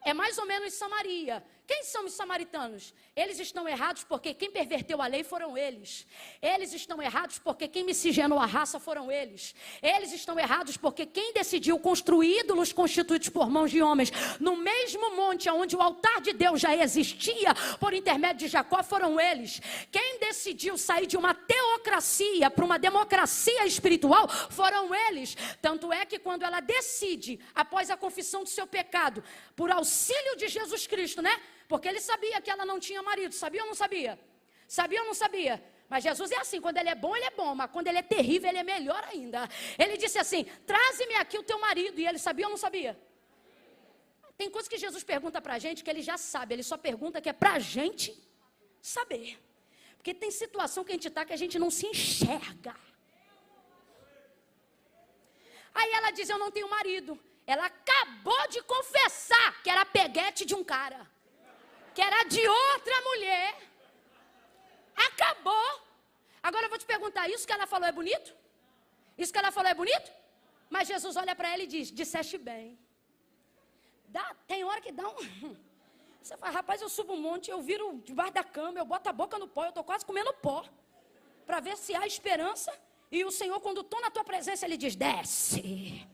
[SPEAKER 2] É mais ou menos Samaria. Quem são os samaritanos? Eles estão errados porque quem perverteu a lei foram eles. Eles estão errados porque quem miscigenou a raça foram eles. Eles estão errados porque quem decidiu construir ídolos constituídos por mãos de homens no mesmo monte onde o altar de Deus já existia por intermédio de Jacó foram eles. Quem decidiu sair de uma teocracia para uma democracia espiritual foram eles. Tanto é que quando ela decide, após a confissão do seu pecado, por auxílio de Jesus Cristo, né? Porque ele sabia que ela não tinha marido, sabia ou não sabia? Sabia ou não sabia? Mas Jesus é assim, quando ele é bom, mas quando ele é terrível, ele é melhor ainda. Ele disse assim, traze-me aqui o teu marido, e ele sabia ou não sabia? Tem coisas que Jesus pergunta pra gente que ele já sabe, ele só pergunta que é pra gente saber. Porque tem situação que a gente está que a gente não se enxerga. Aí ela diz, eu não tenho marido. Ela acabou de confessar que era peguete de um cara. Que era de outra mulher. Acabou. Agora eu vou te perguntar, isso que ela falou é bonito? Isso que ela falou é bonito? Mas Jesus olha para ela e diz, disseste bem. Tem hora que dá um... Você fala, rapaz, eu subo um monte, eu viro debaixo da cama, eu boto a boca no pó, eu estou quase comendo pó. Para ver se há esperança. E o Senhor, quando estou na tua presença, Ele diz, desce.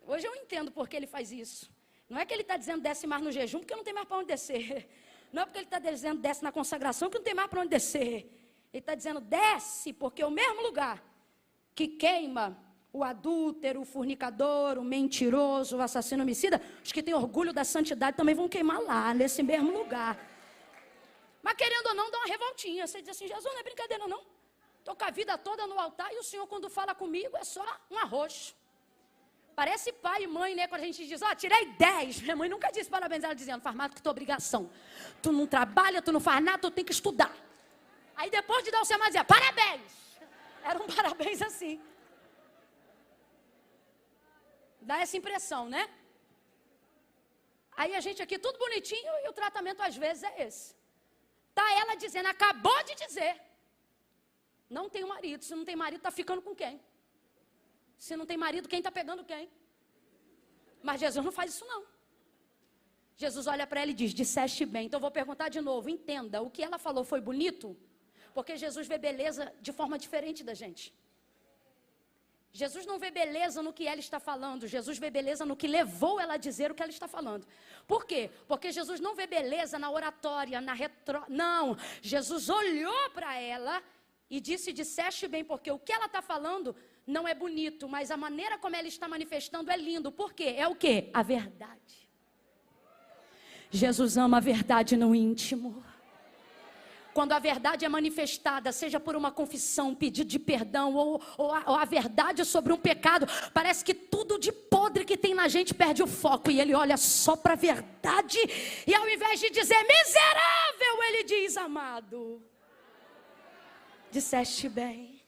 [SPEAKER 2] Hoje eu entendo por que Ele faz isso. Não é que Ele está dizendo desce mais no jejum, porque não tem mais para onde descer. Não é porque Ele está dizendo desce na consagração, que não tem mais para onde descer. Ele está dizendo desce, porque o mesmo lugar que queima o adúltero, o fornicador, o mentiroso, o assassino, o homicida, os que têm orgulho da santidade também vão queimar lá, nesse mesmo lugar. Mas querendo ou não, dá uma revoltinha. Você diz assim, Jesus, não é brincadeira não. Estou com a vida toda no altar e o Senhor quando fala comigo é só um arroz. Parece pai e mãe, né? Quando a gente diz, tirei 10. Minha mãe nunca disse parabéns, ela dizendo, faz mais do que tua obrigação. Tu não trabalha, tu não faz nada, tu tem que estudar. Aí depois de dar o sermão, dizia, parabéns. Era um parabéns assim. Dá essa impressão, né? Aí a gente aqui tudo bonitinho e o tratamento às vezes é esse. Tá ela dizendo, acabou de dizer. Não tem marido, se não tem marido, tá ficando com quem? Se não tem marido, quem tá pegando quem? Mas Jesus não faz isso não. Jesus olha para ela e diz, disseste bem. Então eu vou perguntar de novo, entenda, o que ela falou foi bonito? Porque Jesus vê beleza de forma diferente da gente. Jesus não vê beleza no que ela está falando, Jesus vê beleza no que levou ela a dizer o que ela está falando. Por quê? Porque Jesus não vê beleza na oratória, Não, Jesus olhou para ela e disse, disseste bem, porque o que ela está falando não é bonito, mas a maneira como ela está manifestando é lindo. Por quê? É o quê? A verdade. Jesus ama a verdade no íntimo. Quando a verdade é manifestada, seja por uma confissão, pedido de perdão, ou a verdade sobre um pecado, parece que tudo de podre que tem na gente perde o foco, e ele olha só para a verdade, e ao invés de dizer miserável, ele diz amado. Disseste bem.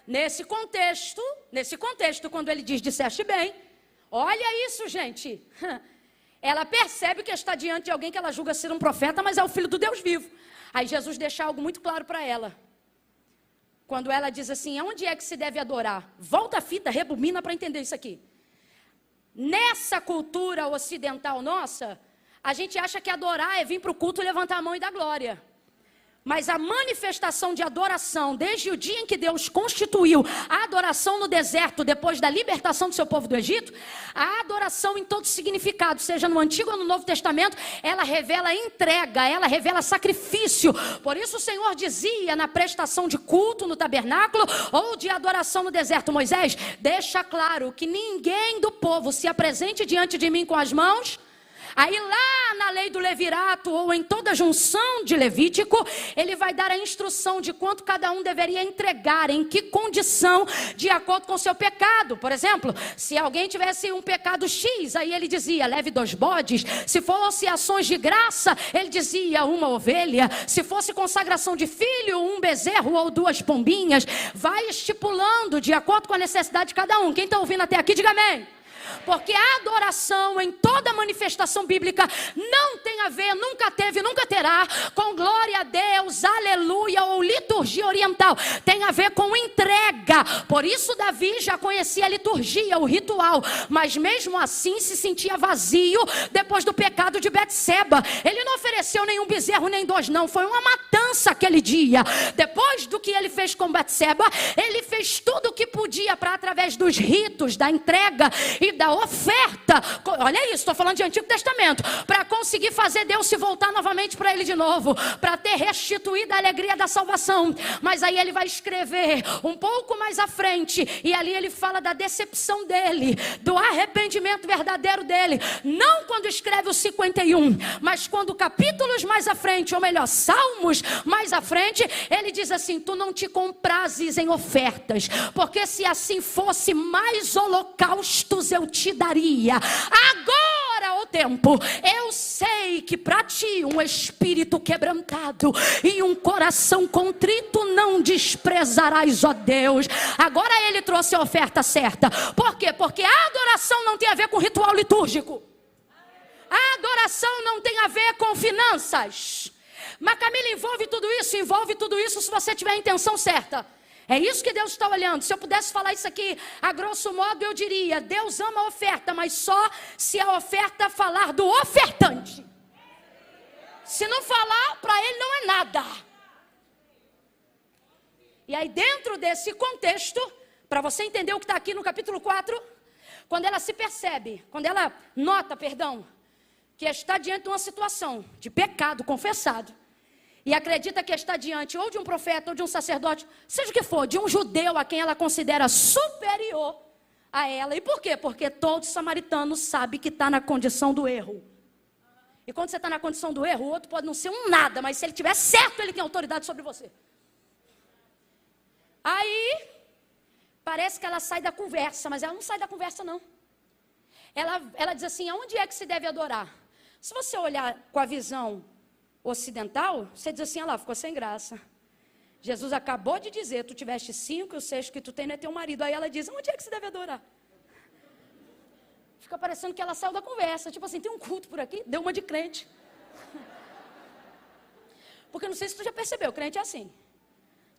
[SPEAKER 2] Nesse contexto, quando ele diz disseste bem, olha isso, gente. Ela percebe que está diante de alguém que ela julga ser um profeta, mas é o filho do Deus vivo. Aí Jesus deixa algo muito claro para ela. Quando ela diz assim, aonde é que se deve adorar? Volta a fita, rebobina para entender isso aqui. Nessa cultura ocidental nossa, a gente acha que adorar é vir para o culto, levantar a mão e dar glória. Mas a manifestação de adoração, desde o dia em que Deus constituiu a adoração no deserto, depois da libertação do seu povo do Egito, a adoração em todo significado, seja no Antigo ou no Novo Testamento, ela revela entrega, ela revela sacrifício. Por isso o Senhor dizia na prestação de culto no tabernáculo ou de adoração no deserto, Moisés, deixa claro que ninguém do povo se apresente diante de mim com as mãos. Aí lá na lei do levirato ou em toda a junção de Levítico, ele vai dar a instrução de quanto cada um deveria entregar, em que condição, de acordo com o seu pecado. Por exemplo, se alguém tivesse um pecado X, aí ele dizia, leve 2 bodes. Se fosse ações de graça, ele dizia, 1 ovelha. Se fosse consagração de filho, 1 bezerro ou 2 pombinhas. Vai estipulando de acordo com a necessidade de cada um. Quem está ouvindo até aqui, diga amém. Porque a adoração em toda manifestação bíblica não tem a ver, nunca teve, nunca terá com glória a Deus, aleluia ou liturgia oriental. Tem a ver com entrega. Por isso Davi já conhecia a liturgia, o ritual, mas mesmo assim se sentia vazio depois do pecado de Betseba. Ele não ofereceu nenhum bezerro nem 2 não, foi uma matança aquele dia. Depois do que ele fez com Betseba, ele fez tudo o que podia para através dos ritos, da entrega e da oferta, olha isso, estou falando de Antigo Testamento, para conseguir fazer Deus se voltar novamente para ele de novo, para ter restituído a alegria da salvação. Mas aí ele vai escrever um pouco mais à frente, e ali ele fala da decepção dele, do arrependimento verdadeiro dele, não quando escreve o 51, mas quando capítulos mais à frente, ou melhor, salmos mais à frente, ele diz assim, tu não te comprases em ofertas, porque se assim fosse, mais holocaustos eu te daria. Agora, ó tempo, eu sei que para ti um espírito quebrantado e um coração contrito não desprezarás, ó Deus. Agora ele trouxe a oferta certa. Por quê? Porque a adoração não tem a ver com ritual litúrgico. A adoração não tem a ver com finanças. Mas Camila, envolve tudo isso se você tiver a intenção certa. É isso que Deus está olhando. Se eu pudesse falar isso aqui, a grosso modo eu diria, Deus ama a oferta, mas só se a oferta falar do ofertante. Se não falar, para ele não é nada. E aí dentro desse contexto, para você entender o que está aqui no capítulo 4, quando ela se percebe, quando ela nota, que está diante de uma situação de pecado confessado, e acredita que está diante ou de um profeta ou de um sacerdote, seja o que for, de um judeu a quem ela considera superior a ela. E por quê? Porque todo samaritano sabe que está na condição do erro. E quando você está na condição do erro, o outro pode não ser um nada, mas se ele tiver certo, ele tem autoridade sobre você. Aí, parece que ela sai da conversa, mas ela não sai da conversa, não. Ela diz assim, aonde é que se deve adorar? Se você olhar com a visão ocidental, você diz assim, ficou sem graça. Jesus acabou de dizer, tu tiveste 5 e o 6 que tu tem não é teu marido. Aí ela diz, onde é que se deve adorar? Fica parecendo que ela saiu da conversa. Tipo assim, tem um culto por aqui, deu uma de crente. Porque não sei se tu já percebeu, crente é assim.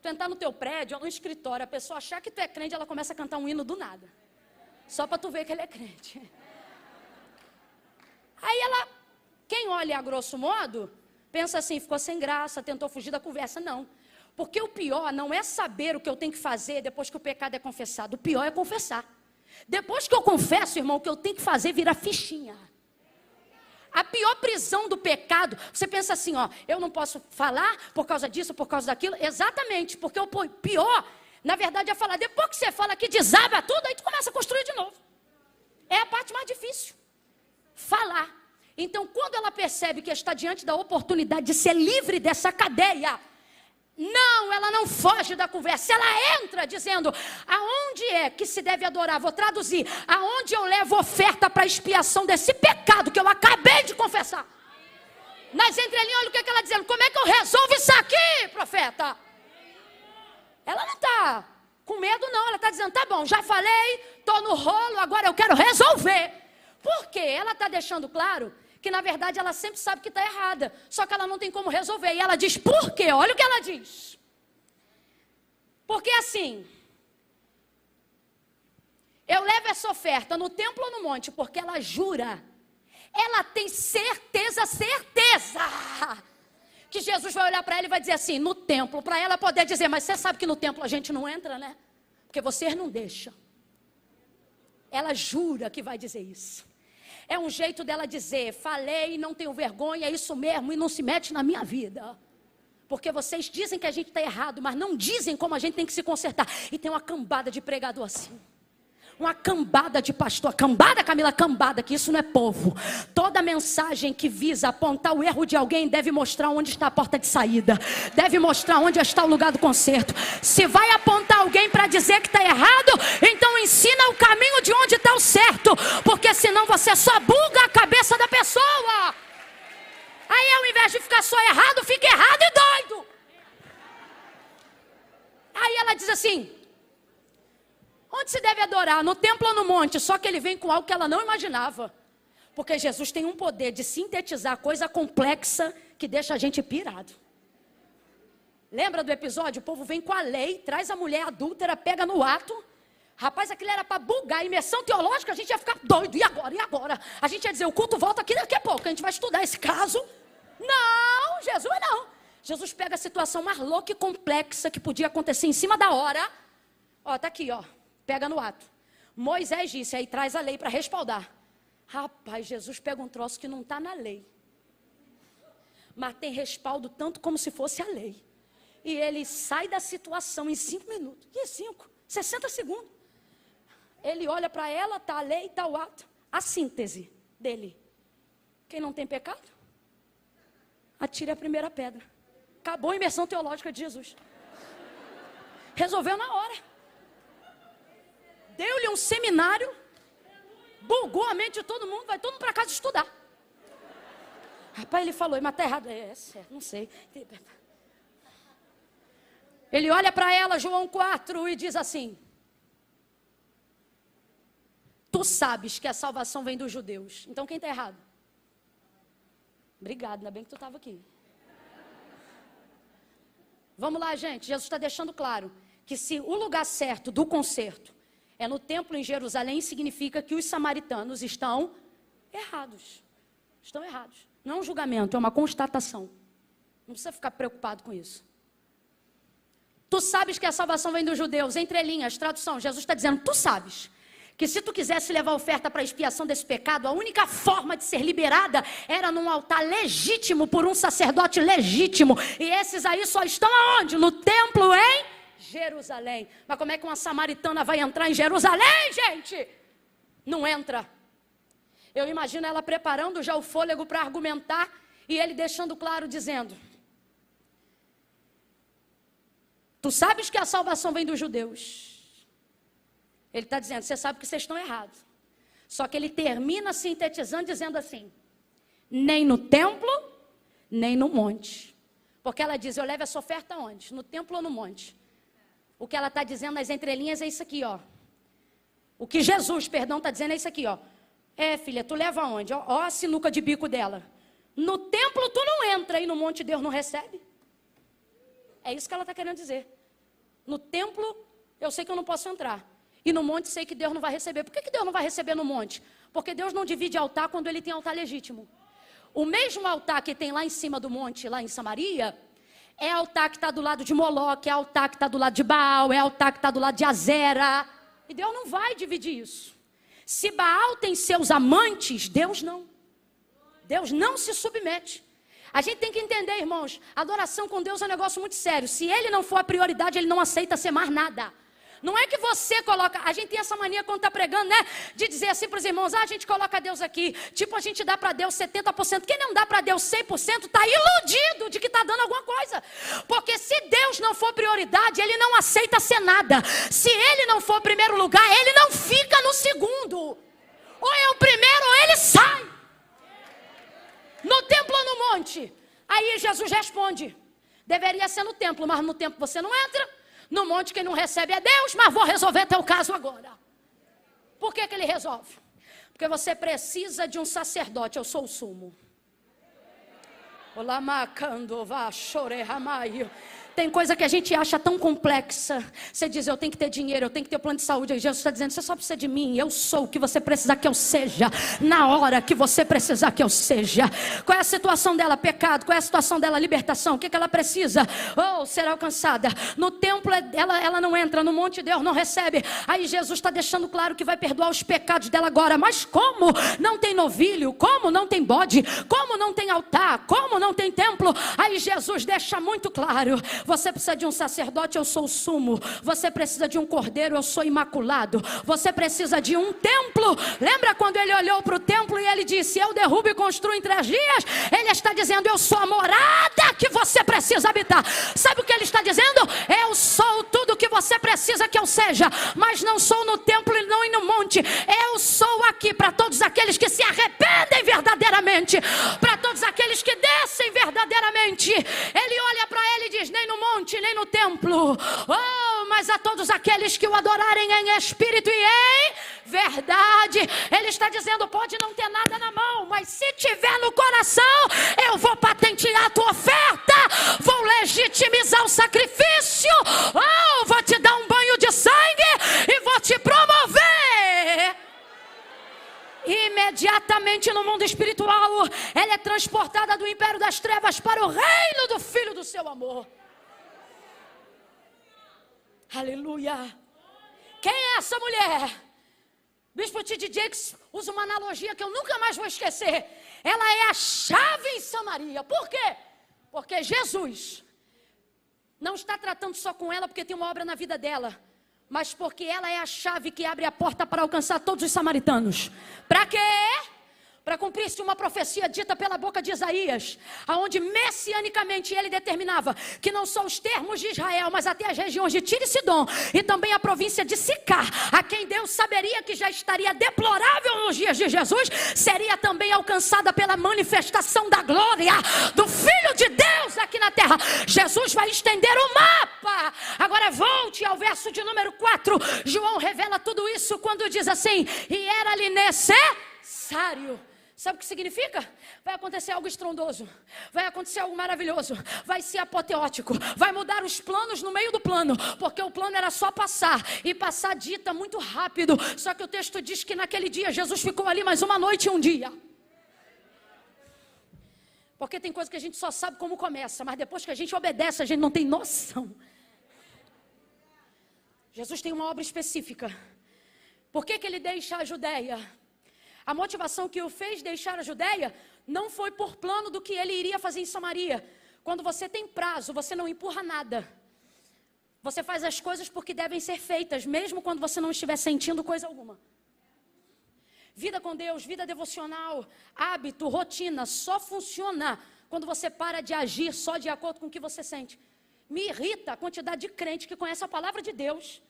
[SPEAKER 2] Tu entrar no teu prédio ou no escritório, a pessoa achar que tu é crente, ela começa a cantar um hino do nada. Só para tu ver que ele é crente. Aí quem olha a grosso modo, pensa assim, ficou sem graça, tentou fugir da conversa. Não. Porque o pior não é saber o que eu tenho que fazer depois que o pecado é confessado. O pior é confessar. Depois que eu confesso, irmão, o que eu tenho que fazer vira fichinha. A pior prisão do pecado, você pensa assim, eu não posso falar por causa disso, por causa daquilo. Exatamente, porque o pior, na verdade, é falar. Depois que você fala que desaba tudo, aí tu começa a construir de novo. É a parte mais difícil. Falar. Então, quando ela percebe que está diante da oportunidade de ser livre dessa cadeia, não, ela não foge da conversa, ela entra dizendo, aonde é que se deve adorar? Vou traduzir, aonde eu levo oferta para expiação desse pecado que eu acabei de confessar. Nas entrelinhas, olha o que ela está dizendo, como é que eu resolvo isso aqui, profeta? Ela não está com medo não, ela está dizendo, tá bom, já falei, estou no rolo, agora eu quero resolver. Por quê? Ela está deixando claro que na verdade ela sempre sabe que está errada, só que ela não tem como resolver, e ela diz, por quê? Olha o que ela diz, porque assim, eu levo essa oferta no templo ou no monte, porque ela jura, ela tem certeza, que Jesus vai olhar para ela e vai dizer assim, no templo, para ela poder dizer, mas você sabe que no templo a gente não entra, né? Porque vocês não deixam. Ela jura que vai dizer isso. É um jeito dela dizer, falei, não tenho vergonha, é isso mesmo, e não se mete na minha vida. Porque vocês dizem que a gente está errado, mas não dizem como a gente tem que se consertar. E tem uma cambada de pregador assim. Uma cambada de pastor. Cambada, Camila, cambada, que isso não é povo. Toda mensagem que visa apontar o erro de alguém deve mostrar onde está a porta de saída. Deve mostrar onde está o lugar do conserto. Se vai apontar alguém para dizer que está errado, então ensina o caminho de onde está o certo. Porque senão você só buga a cabeça da pessoa. Aí ao invés de ficar só errado, fica errado e doido. Aí ela diz assim, onde se deve adorar? No templo ou no monte? Só que ele vem com algo que ela não imaginava. Porque Jesus tem um poder de sintetizar coisa complexa que deixa a gente pirado. Lembra do episódio? O povo vem com a lei, traz a mulher adúltera, pega no ato. Rapaz, aquilo era para bugar. Imersão teológica, a gente ia ficar doido. E agora? E agora? A gente ia dizer, o culto volta aqui daqui a pouco. A gente vai estudar esse caso. Não, Jesus não. Jesus pega a situação mais louca e complexa que podia acontecer em cima da hora. Tá aqui, pega no ato. Moisés disse, aí traz a lei para respaldar. Rapaz, Jesus pega um troço que não está na lei, mas tem respaldo tanto como se fosse a lei. E ele sai da situação em 5 minutos. Que 60 segundos. Ele olha para ela, está a lei, está o ato. A síntese dele. Quem não tem pecado, atire a primeira pedra. Acabou a imersão teológica de Jesus. Resolveu na hora. Deu-lhe um seminário, bugou a mente de todo mundo, vai todo mundo para casa estudar. Rapaz, ele falou, mas está errado. Certo, não sei. Ele olha para ela, João 4, e diz assim, tu sabes que a salvação vem dos judeus. Então quem está errado? Obrigado, ainda bem que tu estava aqui. Vamos lá, gente, Jesus está deixando claro que se o lugar certo do concerto é no templo em Jerusalém, significa que os samaritanos estão errados. Estão errados. Não é um julgamento, é uma constatação. Não precisa ficar preocupado com isso. Tu sabes que a salvação vem dos judeus, entre linhas, tradução, Jesus está dizendo, tu sabes que se tu quisesse levar oferta para a expiação desse pecado, a única forma de ser liberada era num altar legítimo, por um sacerdote legítimo. E esses aí só estão aonde? No templo em Jerusalém. Mas como é que uma samaritana vai entrar em Jerusalém, gente? Não entra. Eu imagino ela preparando já o fôlego para argumentar e ele deixando claro, dizendo, tu sabes que a salvação vem dos judeus. Ele está dizendo, você sabe que vocês estão errados. Só que ele termina sintetizando, dizendo assim, nem no templo, nem no monte. Porque ela diz, eu levo essa oferta onde? No templo ou no monte? O que ela está dizendo nas entrelinhas é isso aqui, ó. O que Jesus, perdão, está dizendo é isso aqui, ó. Filha, tu leva aonde? Ó a sinuca de bico dela. No templo tu não entra e no monte Deus não recebe. É isso que ela está querendo dizer. No templo eu sei que eu não posso entrar. E no monte sei que Deus não vai receber. Por que Deus não vai receber no monte? Porque Deus não divide altar quando ele tem altar legítimo. O mesmo altar que tem lá em cima do monte, lá em Samaria, é altar que está do lado de Moloque, é altar que está do lado de Baal, é altar que está do lado de Azera. E Deus não vai dividir isso. Se Baal tem seus amantes, Deus não. Deus não se submete. A gente tem que entender, irmãos, adoração com Deus é um negócio muito sério. Se ele não for a prioridade, ele não aceita ser mais nada. Não é que você coloca, a gente tem essa mania quando está pregando, né? De dizer assim para os irmãos, a gente coloca Deus aqui. Tipo, a gente dá para Deus 70%. Quem não dá para Deus 100% está iludido de que está dando alguma coisa. Porque se Deus não for prioridade, ele não aceita ser nada. Se ele não for primeiro lugar, ele não fica no segundo. Ou é o primeiro ou ele sai. No templo ou no monte? Aí Jesus responde, deveria ser no templo, mas no templo você não entra. No monte quem não recebe é Deus, mas vou resolver teu caso agora. Por que ele resolve? Porque você precisa de um sacerdote, eu sou o sumo. Olá, macando, vá, chore, ramaio. Tem coisa que a gente acha tão complexa. Você diz, eu tenho que ter dinheiro, eu tenho que ter plano de saúde. Aí Jesus está dizendo, você só precisa de mim. Eu sou o que você precisar que eu seja. Na hora que você precisar que eu seja. Qual é a situação dela? Pecado. Qual é a situação dela? Libertação. O que ela precisa? Ser alcançada. No templo ela não entra. No monte Deus não recebe. Aí Jesus está deixando claro que vai perdoar os pecados dela agora. Mas como não tem novilho? Como não tem bode? Como não tem altar? Como não tem templo? Aí Jesus deixa muito claro. Você precisa de um sacerdote, eu sou o sumo. Você precisa de um cordeiro, eu sou imaculado. Você precisa de um templo. Lembra quando ele olhou para o templo e ele disse, eu derrubo e construo em 3 dias? Ele está dizendo, eu sou a morada que você precisa habitar. Sabe o que ele está dizendo? Eu sou tudo que você precisa que eu seja. Mas não sou no templo e não no monte. Eu sou aqui para todos aqueles que se arrependem verdadeiramente. Para todos aqueles que descem verdadeiramente. Ele olha para ele e diz, nem no monte, nem no templo. Mas a todos aqueles que o adorarem em espírito e em verdade. Ele está dizendo, pode não ter nada na mão, mas se tiver no coração, eu vou patentear a tua oferta, vou legitimizar o sacrifício, vou te dar um banho de sangue e vou te promover. Imediatamente no mundo espiritual, ela é transportada do império das trevas para o reino do Filho do seu amor. Aleluia. Quem é essa mulher? Bispo T.D. Jakes usa uma analogia que eu nunca mais vou esquecer. Ela é a chave em Samaria. Por quê? Porque Jesus não está tratando só com ela porque tem uma obra na vida dela, mas porque ela é a chave que abre a porta para alcançar todos os samaritanos. Para quê? Para cumprir-se uma profecia dita pela boca de Isaías, aonde messianicamente ele determinava que não só os termos de Israel, mas até as regiões de Tiro e Sidom, e também a província de Sicar, a quem Deus saberia que já estaria deplorável nos dias de Jesus, seria também alcançada pela manifestação da glória do Filho de Deus aqui na terra. Jesus vai estender o mapa. Agora volte ao verso de número 4. João revela tudo isso quando diz assim, e era-lhe necessário. Sabe o que significa? Vai acontecer algo estrondoso, vai acontecer algo maravilhoso, vai ser apoteótico, vai mudar os planos no meio do plano, porque o plano era só passar, e passar dita muito rápido, só que o texto diz que naquele dia Jesus ficou ali mais uma noite e um dia. Porque tem coisa que a gente só sabe como começa, mas depois que a gente obedece, a gente não tem noção. Jesus tem uma obra específica. Por que ele deixa a Judeia? A motivação que o fez deixar a Judeia não foi por plano do que ele iria fazer em Samaria. Quando você tem prazo, você não empurra nada. Você faz as coisas porque devem ser feitas, mesmo quando você não estiver sentindo coisa alguma. Vida com Deus, vida devocional, hábito, rotina, só funciona quando você para de agir só de acordo com o que você sente. Me irrita a quantidade de crente que conhece a palavra de Deus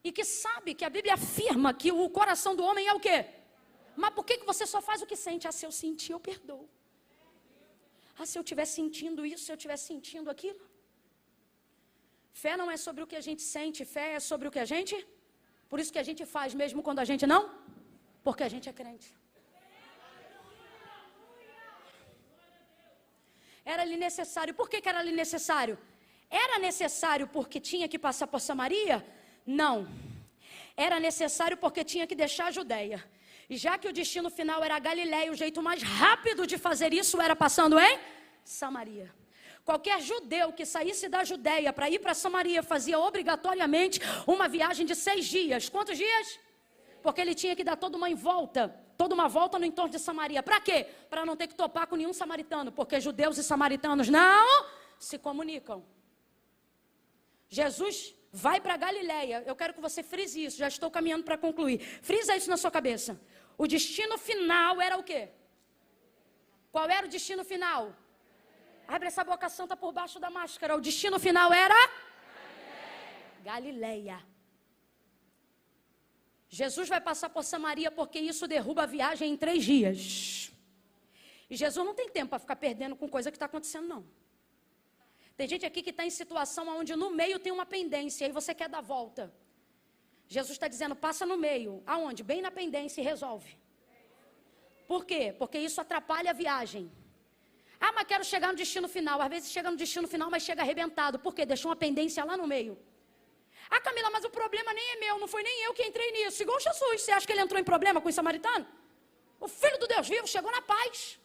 [SPEAKER 2] e que sabe que a Bíblia afirma que o coração do homem é o quê? Mas por que você só faz o que sente? Se eu sentir, eu perdoo. Se eu estiver sentindo isso, se eu estiver sentindo aquilo. Fé não é sobre o que a gente sente, fé é sobre o que a gente... Por isso que a gente faz mesmo quando a gente não, porque a gente é crente. Era-lhe necessário. Por que era lhe necessário? Era necessário porque tinha que passar por Samaria? Não. Era necessário porque tinha que deixar a Judeia. E já que o destino final era a Galileia, o jeito mais rápido de fazer isso era passando em Samaria. Qualquer judeu que saísse da Judeia para ir para Samaria fazia obrigatoriamente uma viagem de 6 dias. Quantos dias? Porque ele tinha que dar toda uma volta no entorno de Samaria. Para quê? Para não ter que topar com nenhum samaritano, porque judeus e samaritanos não se comunicam. Jesus vai para Galileia. Eu quero que você frise isso, já estou caminhando para concluir. Frisa isso na sua cabeça. O destino final era o quê? Qual era o destino final? Abre essa boca santa por baixo da máscara. O destino final era? Galileia. Jesus vai passar por Samaria porque isso derruba a viagem em 3 dias. E Jesus não tem tempo para ficar perdendo com coisa que está acontecendo, não. Tem gente aqui que está em situação onde no meio tem uma pendência e você quer dar volta. Jesus está dizendo, passa no meio. Aonde? Bem na pendência e resolve. Por quê? Porque isso atrapalha a viagem. Mas quero chegar no destino final. Às vezes chega no destino final, mas chega arrebentado. Por quê? Deixou uma pendência lá no meio. Camila, mas o problema nem é meu. Não foi nem eu que entrei nisso. Igual Jesus. Você acha que ele entrou em problema com o samaritano? O Filho do Deus vivo chegou na paz.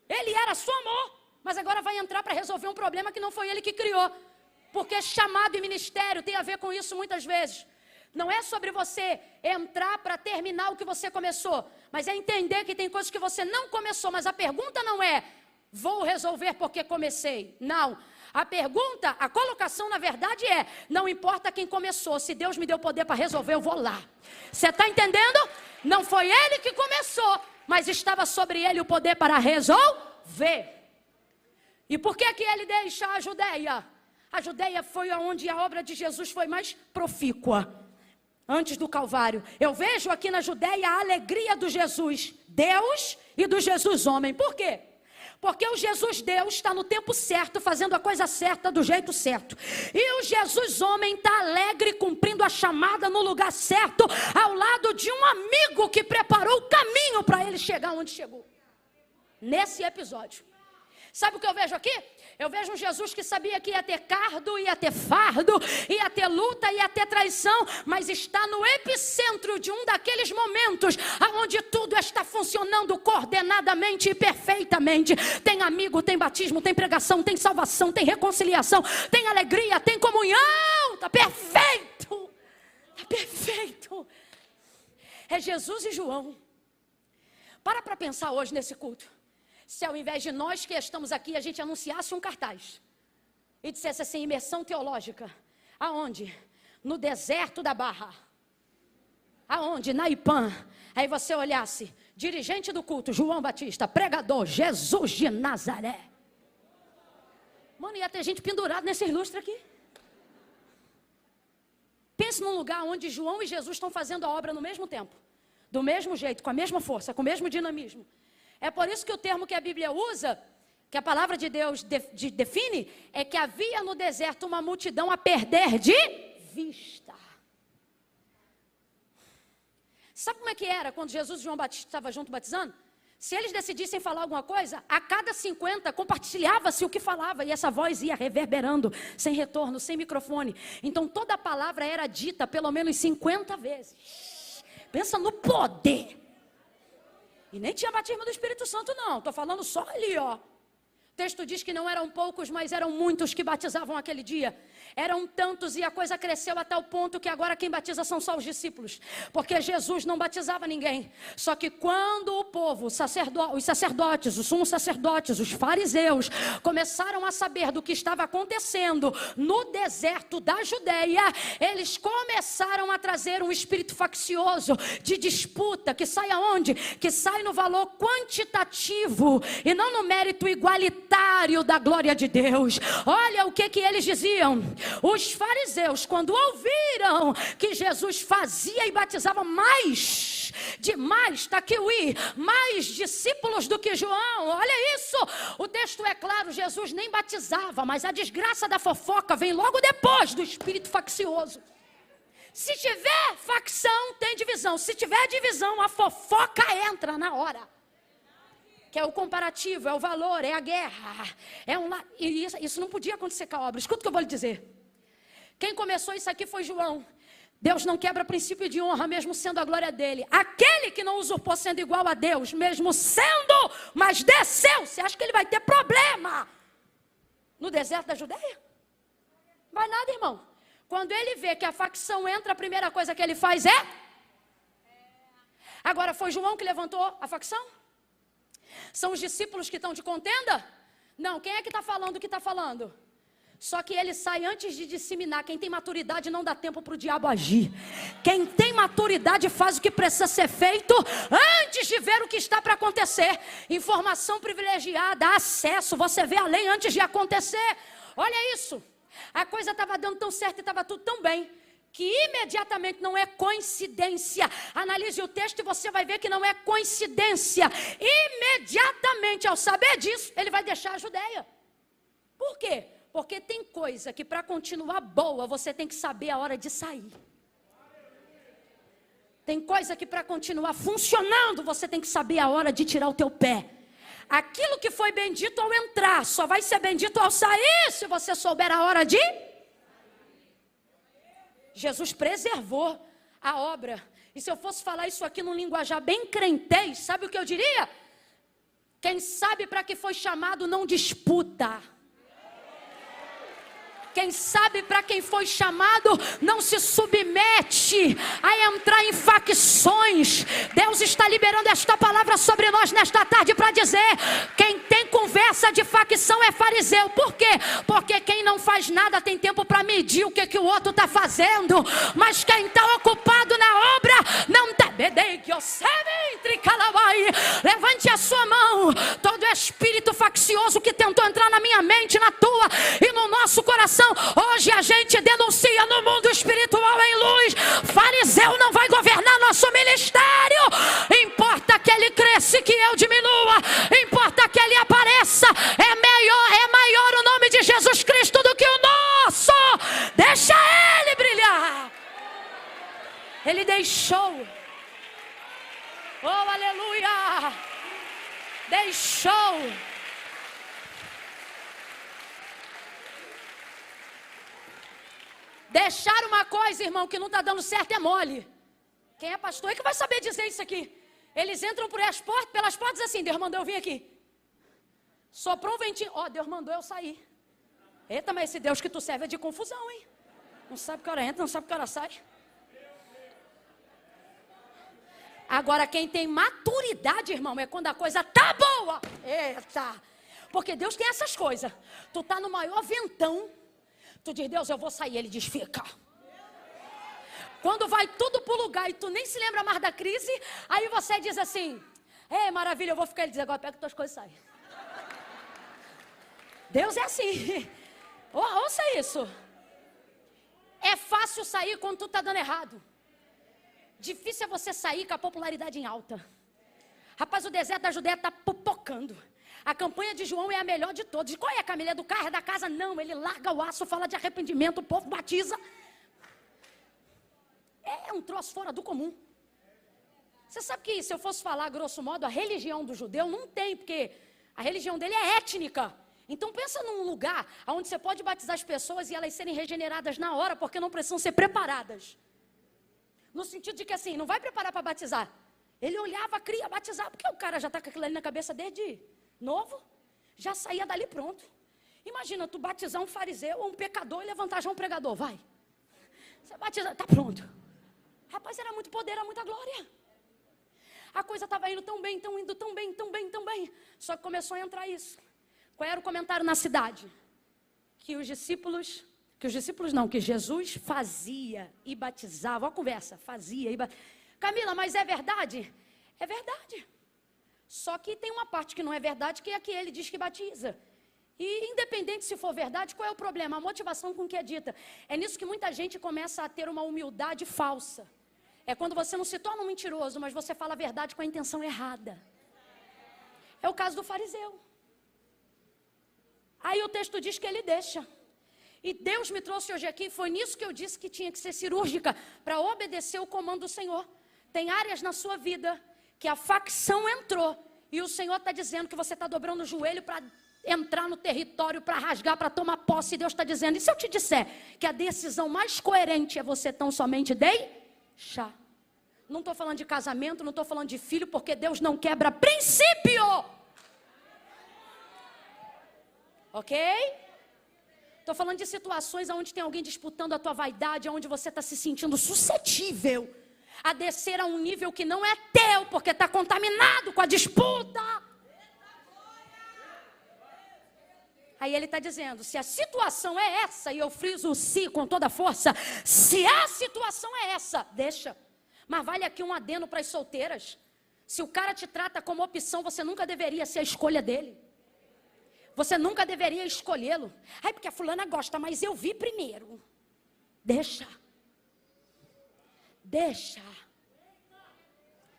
[SPEAKER 2] Ele era só amor. Mas agora vai entrar para resolver um problema que não foi ele que criou. Porque chamado e ministério tem a ver com isso muitas vezes. Não é sobre você entrar para terminar o que você começou. Mas é entender que tem coisas que você não começou. Mas a pergunta não é... vou resolver porque comecei. Não. A pergunta, a colocação na verdade é, não importa quem começou, se Deus me deu poder para resolver, eu vou lá. Você está entendendo? Não foi ele que começou, mas estava sobre ele o poder para resolver. E por que ele deixa a Judeia? A Judeia foi onde a obra de Jesus foi mais profícua. Antes do Calvário. Eu vejo aqui na Judeia a alegria do Jesus Deus e do Jesus homem. Por quê? Porque o Jesus Deus está no tempo certo, fazendo a coisa certa do jeito certo. E o Jesus homem está alegre, cumprindo a chamada no lugar certo, ao lado de um amigo que preparou o caminho para ele chegar onde chegou. Nesse episódio. Sabe o que eu vejo aqui? Eu vejo um Jesus que sabia que ia ter cardo, ia ter fardo, ia ter luta, ia ter traição, mas está no epicentro de um daqueles momentos onde tudo está funcionando coordenadamente e perfeitamente. Tem amigo, tem batismo, tem pregação, tem salvação, tem reconciliação, tem alegria, tem comunhão. Está perfeito. Está perfeito. É Jesus e João. Para pensar hoje nesse culto. Se ao invés de nós que estamos aqui, a gente anunciasse um cartaz e dissesse assim, imersão teológica. Aonde? No deserto da Barra. Aonde? Na Ipã. Aí você olhasse, dirigente do culto, João Batista, pregador, Jesus de Nazaré. Mano, ia ter gente pendurada nesse ilustre aqui. Pense num lugar onde João e Jesus estão fazendo a obra no mesmo tempo. Do mesmo jeito, com a mesma força, com o mesmo dinamismo. É por isso que o termo que a Bíblia usa, que a palavra de Deus define, é que havia no deserto uma multidão a perder de vista. Sabe como é que era quando Jesus e João Batista estavam juntos batizando? Se eles decidissem falar alguma coisa, a cada 50 compartilhava-se o que falava e essa voz ia reverberando, sem retorno, sem microfone. Então toda a palavra era dita pelo menos 50 vezes. Pensa no poder. E nem tinha batismo do Espírito Santo não, estou falando só ali, ó. O texto diz que não eram poucos, mas eram muitos que batizavam aquele dia. Eram tantos e a coisa cresceu até o ponto que agora quem batiza são só os discípulos. Porque Jesus não batizava ninguém. Só que quando o povo, os sacerdotes, os sumos sacerdotes, os fariseus, começaram a saber do que estava acontecendo no deserto da Judeia, eles começaram a trazer um espírito faccioso de disputa, que sai aonde? Que sai no valor quantitativo e não no mérito igualitário autoritário da glória de Deus. Olha o que eles diziam. Os fariseus, quando ouviram que Jesus fazia e batizava mais discípulos do que João, olha isso, o texto é claro, Jesus nem batizava, mas a desgraça da fofoca vem logo depois do espírito faccioso. Se tiver facção, tem divisão. Se tiver divisão, a fofoca entra na hora. Que é o comparativo, é o valor, é a guerra. E isso não podia acontecer com a obra. Escuta o que eu vou lhe dizer. Quem começou isso aqui foi João. Deus não quebra princípio de honra, mesmo sendo a glória dele. Aquele que não usurpou sendo igual a Deus, mesmo sendo, mas desceu. Você acha que ele vai ter problema no deserto da Judeia? Vai nada, irmão. Quando ele vê que a facção entra, a primeira coisa que ele faz é... Agora, foi João que levantou a facção? São os discípulos que estão de contenda? Não, quem é que está falando o que está falando? Só que ele sai antes de disseminar. Quem tem maturidade não dá tempo para o diabo agir. Quem tem maturidade faz o que precisa ser feito antes de ver o que está para acontecer. Informação privilegiada, acesso, você vê a lei antes de acontecer. Olha isso. A coisa estava dando tão certo e estava tudo tão bem, que imediatamente, não é coincidência. Analise o texto e você vai ver que não é coincidência. Imediatamente, ao saber disso, ele vai deixar a Judeia. Por quê? Porque tem coisa que para continuar boa, você tem que saber a hora de sair. Tem coisa que para continuar funcionando, você tem que saber a hora de tirar o teu pé. Aquilo que foi bendito ao entrar, só vai ser bendito ao sair, se você souber a hora de... Jesus preservou a obra. E se eu fosse falar isso aqui num linguajar bem crentez, sabe o que eu diria? Quem sabe para que foi chamado não disputa. Quem sabe para quem foi chamado não se submete a entrar em facções. Deus está liberando esta palavra sobre nós nesta tarde para dizer: quem tem conversa de facção é fariseu. Por quê? Porque quem não faz nada tem tempo para medir o que o outro está fazendo. Mas quem está ocupado na obra não tem. Levante a sua mão. Todo espírito faccioso que tentou entrar na minha mente, na tua e no nosso coração, hoje a gente denuncia no mundo espiritual em luz. Fariseu não vai governar nosso ministério. Importa que ele cresça e que eu diminua. Importa que ele apareça. É maior o nome de Jesus Cristo do que o nosso. Deixa ele brilhar. Ele deixou. Oh, aleluia. Deixou. Deixar uma coisa, irmão, que não está dando certo é mole. Quem é pastor é que vai saber dizer isso aqui. Eles entram pelas portas assim: Deus mandou eu vir aqui. Soprou um ventinho. Ó, Deus mandou eu sair. Eita, mas esse Deus que tu serve é de confusão, hein? Não sabe que hora entra, não sabe que hora sai. Agora, quem tem maturidade, irmão, é quando a coisa tá boa. Eita! Porque Deus tem essas coisas. Tu tá no maior ventão. Tu diz: Deus, eu vou sair. Ele diz: fica. Quando vai tudo pro lugar e tu nem se lembra mais da crise, aí você diz assim: é maravilha, eu vou ficar. Ele diz: agora pega tuas coisas e sai. Deus é assim. Ouça isso. É fácil sair quando tu tá dando errado. Difícil é você sair com a popularidade em alta. Rapaz, o deserto da Judeia está pipocando. A campanha de João é a melhor de todas. Qual é, Camila? É do carro, é da casa? Não, ele larga o aço, fala de arrependimento, o povo batiza. É um troço fora do comum. Você sabe que, se eu fosse falar grosso modo, a religião do judeu não tem, porque a religião dele é étnica. Então pensa num lugar onde você pode batizar as pessoas e elas serem regeneradas na hora, porque não precisam ser preparadas. No sentido de que assim, não vai preparar para batizar. Ele olhava, queria batizar, porque o cara já está com aquilo ali na cabeça desde novo, já saía dali pronto. Imagina tu batizar um fariseu ou um pecador e levantar já um pregador, vai. Você batiza, tá pronto. Rapaz, era muito poder, era muita glória. A coisa estava indo tão bem, indo tão bem, tão bem, tão bem. Só que começou a entrar isso. Qual era o comentário na cidade? Que Jesus fazia e batizava. Olha a conversa, fazia e batizava. Camila, mas é verdade? É verdade. Só que tem uma parte que não é verdade, que é a que ele diz que batiza. E independente se for verdade, qual é o problema? A motivação com que é dita. É nisso que muita gente começa a ter uma humildade falsa. É quando você não se torna um mentiroso, mas você fala a verdade com a intenção errada. É o caso do fariseu. Aí o texto diz que ele deixa. E Deus me trouxe hoje aqui, foi nisso que eu disse que tinha que ser cirúrgica, para obedecer o comando do Senhor. Tem áreas na sua vida que a facção entrou, e o Senhor está dizendo que você está dobrando o joelho para entrar no território, para rasgar, para tomar posse, e Deus está dizendo, e se eu te disser que a decisão mais coerente é você tão somente deixar? Não estou falando de casamento, não estou falando de filho, porque Deus não quebra princípio. Ok? Estou falando de situações onde tem alguém disputando a tua vaidade, onde você está se sentindo suscetível a descer a um nível que não é teu, porque está contaminado com a disputa. Aí ele está dizendo, se a situação é essa, e eu friso o si com toda a força, se a situação é essa, deixa. Mas vale aqui um adendo para as solteiras. Se o cara te trata como opção, você nunca deveria ser a escolha dele. Você nunca deveria escolhê-lo. Ai, porque a fulana gosta, mas eu vi primeiro. Deixa. Deixa.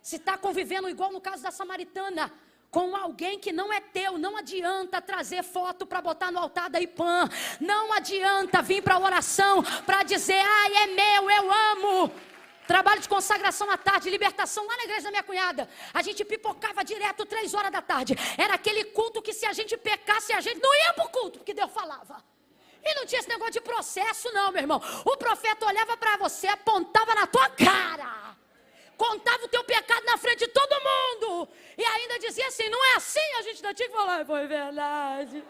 [SPEAKER 2] Se está convivendo igual no caso da samaritana, com alguém que não é teu, não adianta trazer foto para botar no altar da IPAM. Não adianta vir para a oração para dizer, ai, é meu, eu amo. Trabalho de consagração à tarde, libertação lá na igreja da minha cunhada. A gente pipocava direto 3 horas da tarde. Era aquele culto que se a gente pecasse, a gente não ia para o culto, porque Deus falava. E não tinha esse negócio de processo não, meu irmão. O profeta olhava para você, apontava na tua cara. Contava o teu pecado na frente de todo mundo. E ainda dizia assim, não é assim? A gente ainda tinha que falar, foi verdade.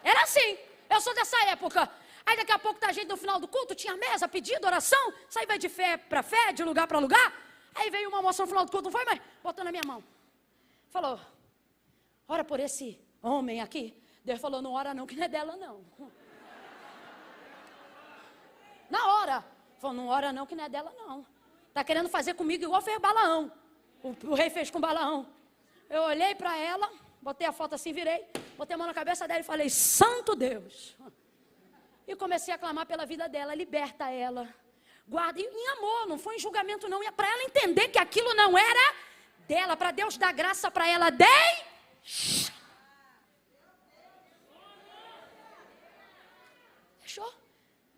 [SPEAKER 2] Era assim. Eu sou dessa época. Aí daqui a pouco tá a gente no final do culto, tinha mesa, pedido, oração. Isso aí vai de fé para fé, de lugar para lugar. Aí veio uma moça no final do culto, não foi, mãe? Botou na minha mão. Falou, ora por esse homem aqui. Deus falou, não ora não, que não é dela não. Na hora. Falou, não ora não, que não é dela não. Tá querendo fazer comigo igual fez Balaão. O rei fez com Balaão. Eu olhei para ela, botei a foto assim, virei, botei a mão na cabeça dela e falei, santo Deus. E comecei a clamar pela vida dela, liberta ela, guarda, em amor, não foi em julgamento não, para ela entender que aquilo não era dela, para Deus dar graça para ela, Deixou?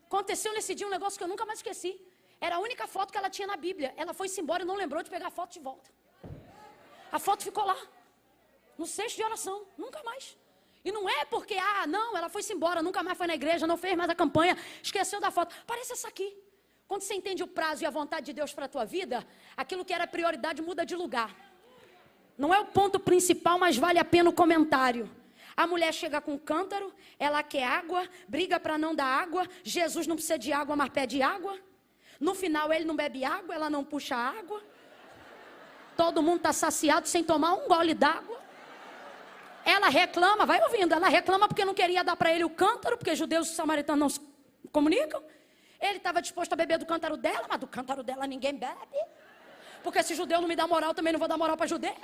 [SPEAKER 2] Aconteceu nesse dia um negócio que eu nunca mais esqueci, era a única foto que ela tinha na Bíblia, ela foi-se embora e não lembrou de pegar a foto de volta, a foto ficou lá, no cesto de oração, nunca mais. E não é porque, não, ela foi-se embora, nunca mais foi na igreja, não fez mais a campanha, esqueceu da foto. Parece essa aqui. Quando você entende o prazo e a vontade de Deus para a tua vida, aquilo que era prioridade muda de lugar. Não é o ponto principal, mas vale a pena o comentário. A mulher chega com um cântaro, ela quer água, briga para não dar água, Jesus não precisa de água, mas pede água. No final ele não bebe água, ela não puxa água. Todo mundo está saciado sem tomar um gole d'água. Ela reclama, vai ouvindo, ela reclama porque não queria dar para ele o cântaro, porque judeus e samaritanos não se comunicam. Ele estava disposto a beber do cântaro dela, mas do cântaro dela ninguém bebe. Porque se judeu não me dá moral, também não vou dar moral para judeu.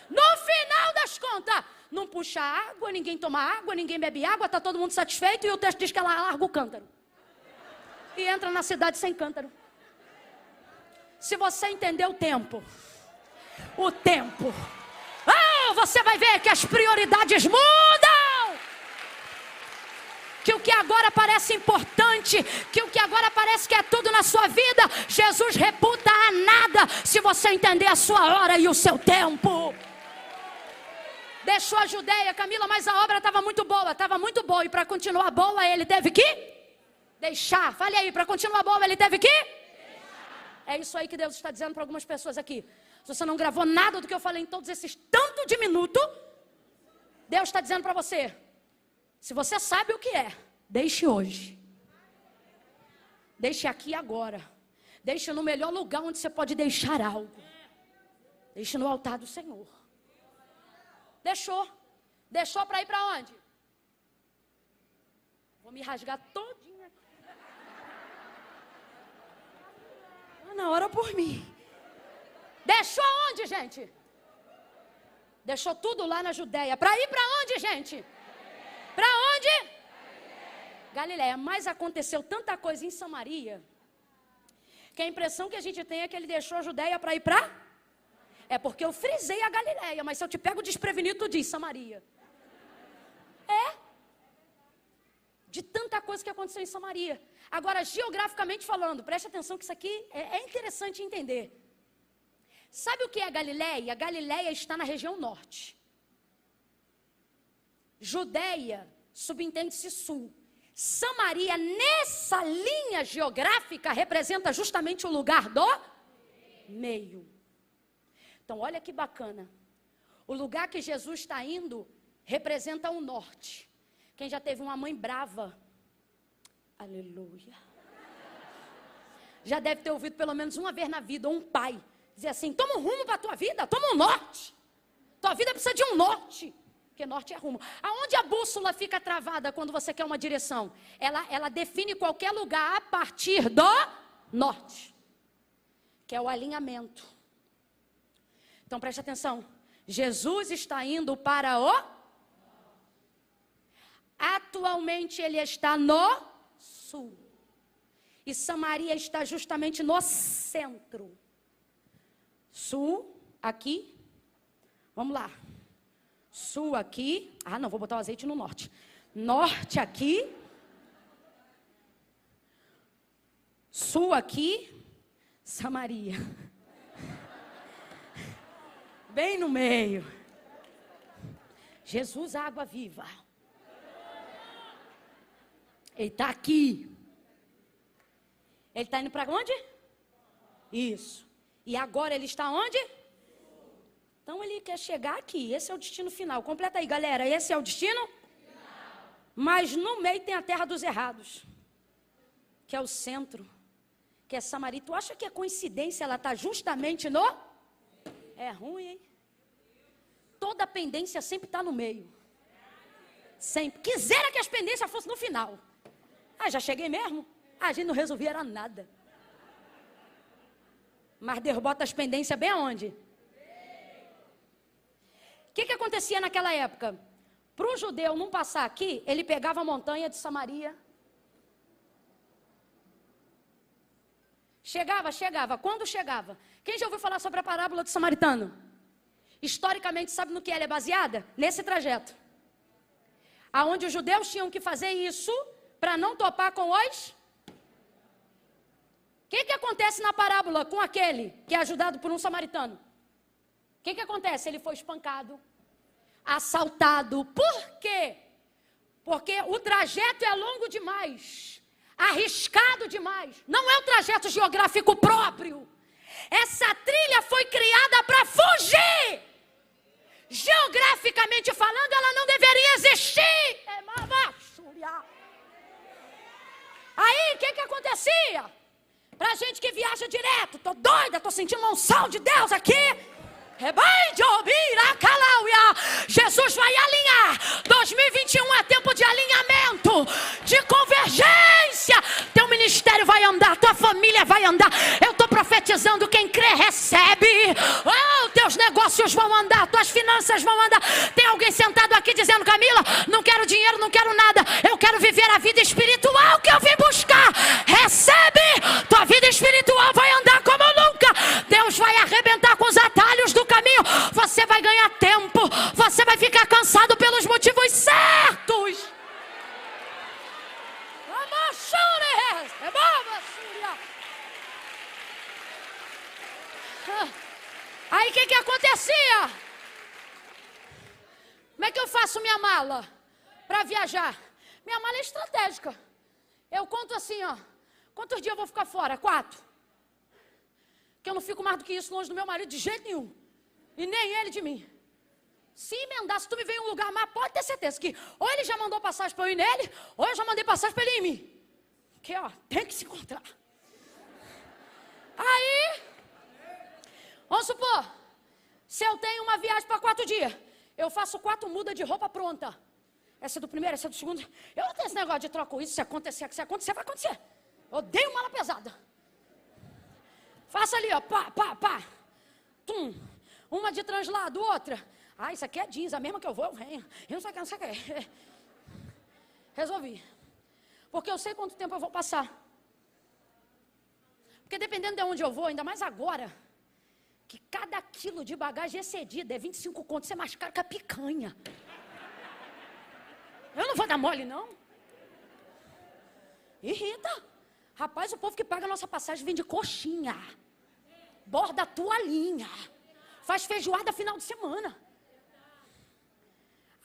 [SPEAKER 2] No final das contas, não puxa água, ninguém toma água, ninguém bebe água, está todo mundo satisfeito e o texto diz que ela larga o cântaro. E entra na cidade sem cântaro. Se você entender o tempo, você vai ver que as prioridades mudam. Que o que agora parece importante, que o que agora parece que é tudo na sua vida, Jesus reputa a nada, se você entender a sua hora e o seu tempo. Deixou a Judeia, Camila, mas a obra estava muito boa, e para continuar boa ele teve que deixar. Fale aí, para continuar boa ele teve que deixar. É isso aí que Deus está dizendo para algumas pessoas aqui. Se você não gravou nada do que eu falei em todos esses tanto de minuto, Deus está dizendo para você, se você sabe o que é, deixe hoje. Deixe aqui agora. Deixe no melhor lugar onde você pode deixar algo. Deixe no altar do Senhor. Deixou. Deixou para ir para onde? Vou me rasgar todinha aqui. Ana, ora por mim. Deixou onde, gente? Deixou tudo lá na Judéia. Para ir para onde, gente? Para onde? Galileia. Mas aconteceu tanta coisa em Samaria, que a impressão que a gente tem é que ele deixou a Judéia para ir para... É porque eu frisei a Galileia, mas se eu te pego desprevenido, tu diz Samaria. De tanta coisa que aconteceu em Samaria. Agora, geograficamente falando, preste atenção que isso aqui é interessante entender. Sabe o que é Galileia? Galileia está na região norte. Judéia, subentende-se sul. Samaria, nessa linha geográfica, representa justamente o lugar do meio. Então, olha que bacana. O lugar que Jesus está indo representa o norte. Quem já teve uma mãe brava? Aleluia. Já deve ter ouvido pelo menos uma vez na vida, ou um pai dizer assim: toma um rumo para a tua vida, toma um norte. Tua vida precisa de um norte. Porque norte é rumo. Aonde a bússola fica travada quando você quer uma direção? Ela define qualquer lugar a partir do norte, que é o alinhamento. Então preste atenção. Jesus está indo para o... Atualmente ele está no sul. E Samaria está justamente no centro. Sul, aqui. Vamos lá. Sul aqui. Ah, não, vou botar o azeite no norte. Norte aqui. Sul aqui. Samaria. Bem no meio. Jesus, água viva. Ele está aqui. Ele está indo para onde? Isso. E agora ele está onde? Então ele quer chegar aqui. Esse é o destino final. Completa aí, galera. Esse é o destino final. Mas no meio tem a terra dos errados, que é o centro, que é Samaria. Tu acha que é coincidência ela está justamente no... É ruim, hein? Toda pendência sempre está no meio. Sempre. Quisera que as pendências fossem no final. Ah, já cheguei mesmo? Ah, a gente não resolvia era nada. Mas Deus bota as pendências bem aonde? O que acontecia naquela época? Para o judeu não passar aqui, ele pegava a montanha de Samaria. Chegava. Quando chegava? Quem já ouviu falar sobre a parábola do samaritano? Historicamente, sabe no que ela é baseada? Nesse trajeto. Aonde os judeus tinham que fazer isso para não topar com os... O que acontece na parábola com aquele que é ajudado por um samaritano? O que acontece? Ele foi espancado, assaltado. Por quê? Porque o trajeto é longo demais, arriscado demais. Não é um trajeto geográfico próprio. Essa trilha foi criada para fugir. Geograficamente falando, ela não deveria existir. Aí, o que acontecia? Pra gente que viaja direto, tô doida, tô sentindo uma unção de Deus aqui. Jesus vai alinhar. 2021 é tempo de alinhamento, de convergência. Teu ministério vai andar, tua família vai andar. Eu estou profetizando, quem crê recebe. Oh, teus negócios vão andar, tuas finanças vão andar. Tem alguém sentado aqui dizendo: Camila, não quero dinheiro, não quero nada, eu quero viver a vida espiritual que eu vim buscar. Recebe, tua vida espiritual vai andar como nunca. Deus vai arrebentar com os atalhos do caminho. Você vai ganhar tempo, você vai ficar cansado pelos motivos certos. Aí o que acontecia? Como é que eu faço minha mala para viajar? Minha mala é estratégica. Eu conto assim, ó. Quantos dias eu vou ficar fora? 4. Que eu não fico mais do que isso longe do meu marido de jeito nenhum. E nem ele de mim. Se emendar, se tu me veio em um lugar mais, pode ter certeza que ou ele já mandou passagem para eu ir nele, ou eu já mandei passagem para ele ir em mim. Que ó, tem que se encontrar. Aí, vamos supor, se eu tenho uma viagem para 4 dias, eu faço 4 mudas de roupa pronta. Essa é do primeiro, essa é do segundo. Eu não tenho esse negócio de troco isso, se acontecer, vai acontecer. Eu odeio mala pesada. Faça ali, ó, pá. Tum. Uma de translado, outra. Ah, isso aqui é jeans, a mesma que eu vou, eu venho. Eu não sei o que. Resolvi. Porque eu sei quanto tempo eu vou passar. Porque dependendo de onde eu vou, ainda mais agora, que cada quilo de bagagem excedida é 25 contos, isso é mais caro que a picanha. Eu não vou dar mole, não. Irrita. Rapaz, o povo que paga a nossa passagem vende coxinha, borda toalhinha, faz feijoada final de semana.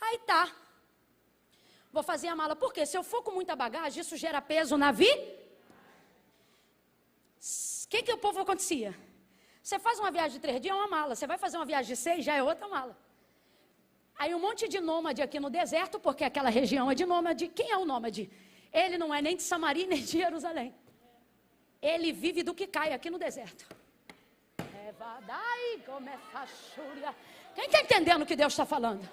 [SPEAKER 2] Aí tá. Vou fazer a mala. Por quê? Se eu for com muita bagagem, isso gera peso na vida. O que o povo acontecia? Você faz uma viagem de 3 dias, é uma mala. Você vai fazer uma viagem de 6, já é outra mala. Aí um monte de nômade aqui no deserto, porque aquela região é de nômade. Quem é o nômade? Ele não é nem de Samaria, nem de Jerusalém. Ele vive do que cai aqui no deserto. Quem está entendendo o que Deus está falando?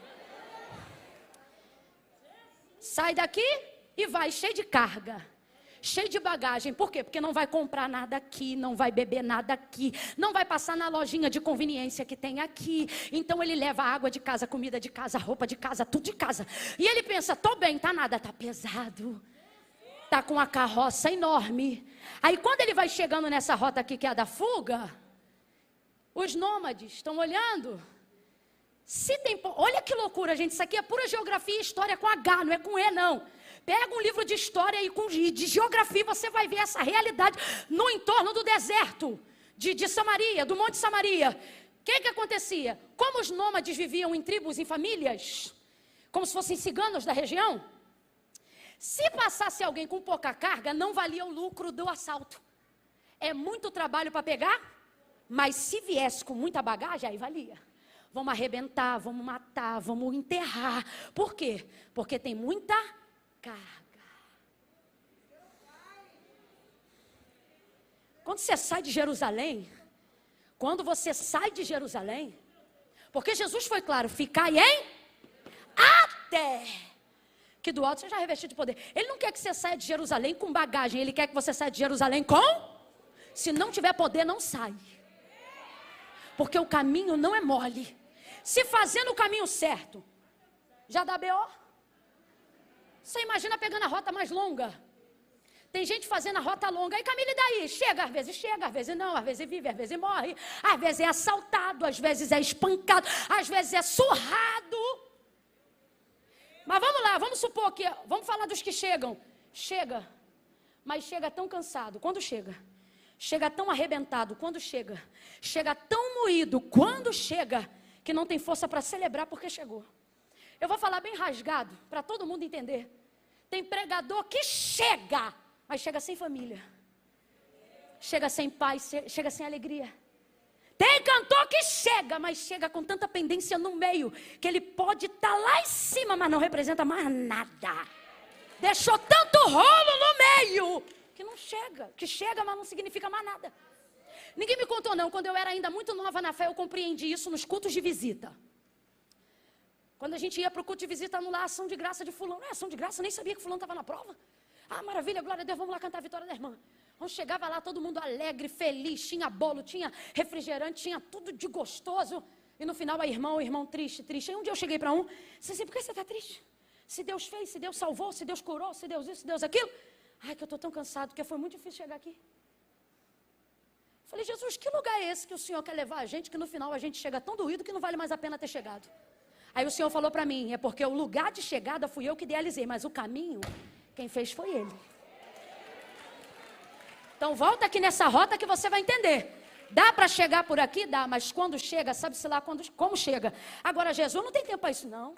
[SPEAKER 2] Sai daqui e vai cheio de carga, cheio de bagagem. Por quê? Porque não vai comprar nada aqui, não vai beber nada aqui, não vai passar na lojinha de conveniência que tem aqui. Então ele leva água de casa, comida de casa, roupa de casa, tudo de casa. E ele pensa, tô bem, tá nada, tá pesado. Tá com a carroça enorme. Aí quando ele vai chegando nessa rota aqui que é a da fuga, os nômades estão olhando. Se tem, olha que loucura, gente, isso aqui é pura geografia e história com H, não é com E, não. Pega um livro de história e de geografia, você vai ver essa realidade no entorno do deserto, de Samaria, do Monte Samaria. O que acontecia? Como os nômades viviam em tribos, em famílias, como se fossem ciganos da região, se passasse alguém com pouca carga, não valia o lucro do assalto. É muito trabalho para pegar, mas se viesse com muita bagagem, aí valia. Vamos arrebentar, vamos matar, vamos enterrar. Por quê? Porque tem muita carga. Quando você sai de Jerusalém, porque Jesus foi claro, ficai em até que do alto seja revestido de poder. Ele não quer que você saia de Jerusalém com bagagem, ele quer que você saia de Jerusalém com... Se não tiver poder, não sai. Porque o caminho não é mole. Se fazendo o caminho certo, já dá B.O. Você imagina pegando a rota mais longa. Tem gente fazendo a rota longa. Aí, Camila, e daí? Chega, às vezes não, às vezes vive, às vezes morre. Às vezes é assaltado, às vezes é espancado, às vezes é surrado. Mas vamos lá, vamos supor que... Vamos falar dos que chegam. Chega, mas chega tão cansado. Quando chega? Chega tão arrebentado. Quando chega? Chega tão moído. Quando chega... que não tem força para celebrar porque chegou. Eu vou falar bem rasgado, para todo mundo entender. Tem pregador que chega, mas chega sem família. Chega sem paz, chega sem alegria. Tem cantor que chega, mas chega com tanta pendência no meio, que ele pode estar lá em cima, mas não representa mais nada. Deixou tanto rolo no meio, que não chega. Que chega, mas não significa mais nada. Ninguém me contou não, quando eu era ainda muito nova na fé, eu compreendi isso nos cultos de visita. Quando a gente ia para o culto de visita anular a ação de graça de fulano, ação de graça, nem sabia que fulano estava na prova. Ah, maravilha, glória a Deus, vamos lá cantar a vitória da irmã. Quando chegava lá, todo mundo alegre, feliz, tinha bolo, tinha refrigerante, tinha tudo de gostoso. E no final a irmã, o irmão triste. Aí um dia eu cheguei para um, disse, por que você está triste? Se Deus fez, se Deus salvou, se Deus curou, se Deus isso, se Deus aquilo. Ai, que eu estou tão cansado, porque foi muito difícil chegar aqui. Falei, Jesus, que lugar é esse que o Senhor quer levar a gente, que no final a gente chega tão doído que não vale mais a pena ter chegado. Aí o Senhor falou para mim, é porque o lugar de chegada fui eu que idealizei, mas o caminho, quem fez foi Ele. Então volta aqui nessa rota que você vai entender. Dá para chegar por aqui? Dá, mas quando chega, sabe-se lá como chega. Agora Jesus não tem tempo para isso não.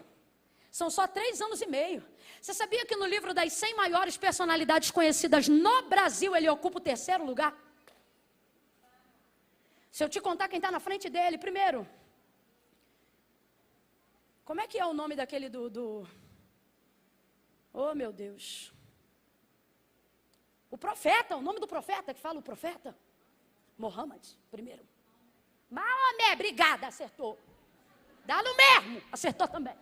[SPEAKER 2] São só 3 anos e meio. Você sabia que no livro das 100 maiores personalidades conhecidas no Brasil, ele ocupa o 3º lugar? Se eu te contar quem está na frente dele, primeiro, como é que é o nome daquele Oh, meu Deus. O profeta, o nome do profeta, que fala o profeta? Mohammed, primeiro. Maomé, obrigada, acertou. Dá no mesmo, acertou também.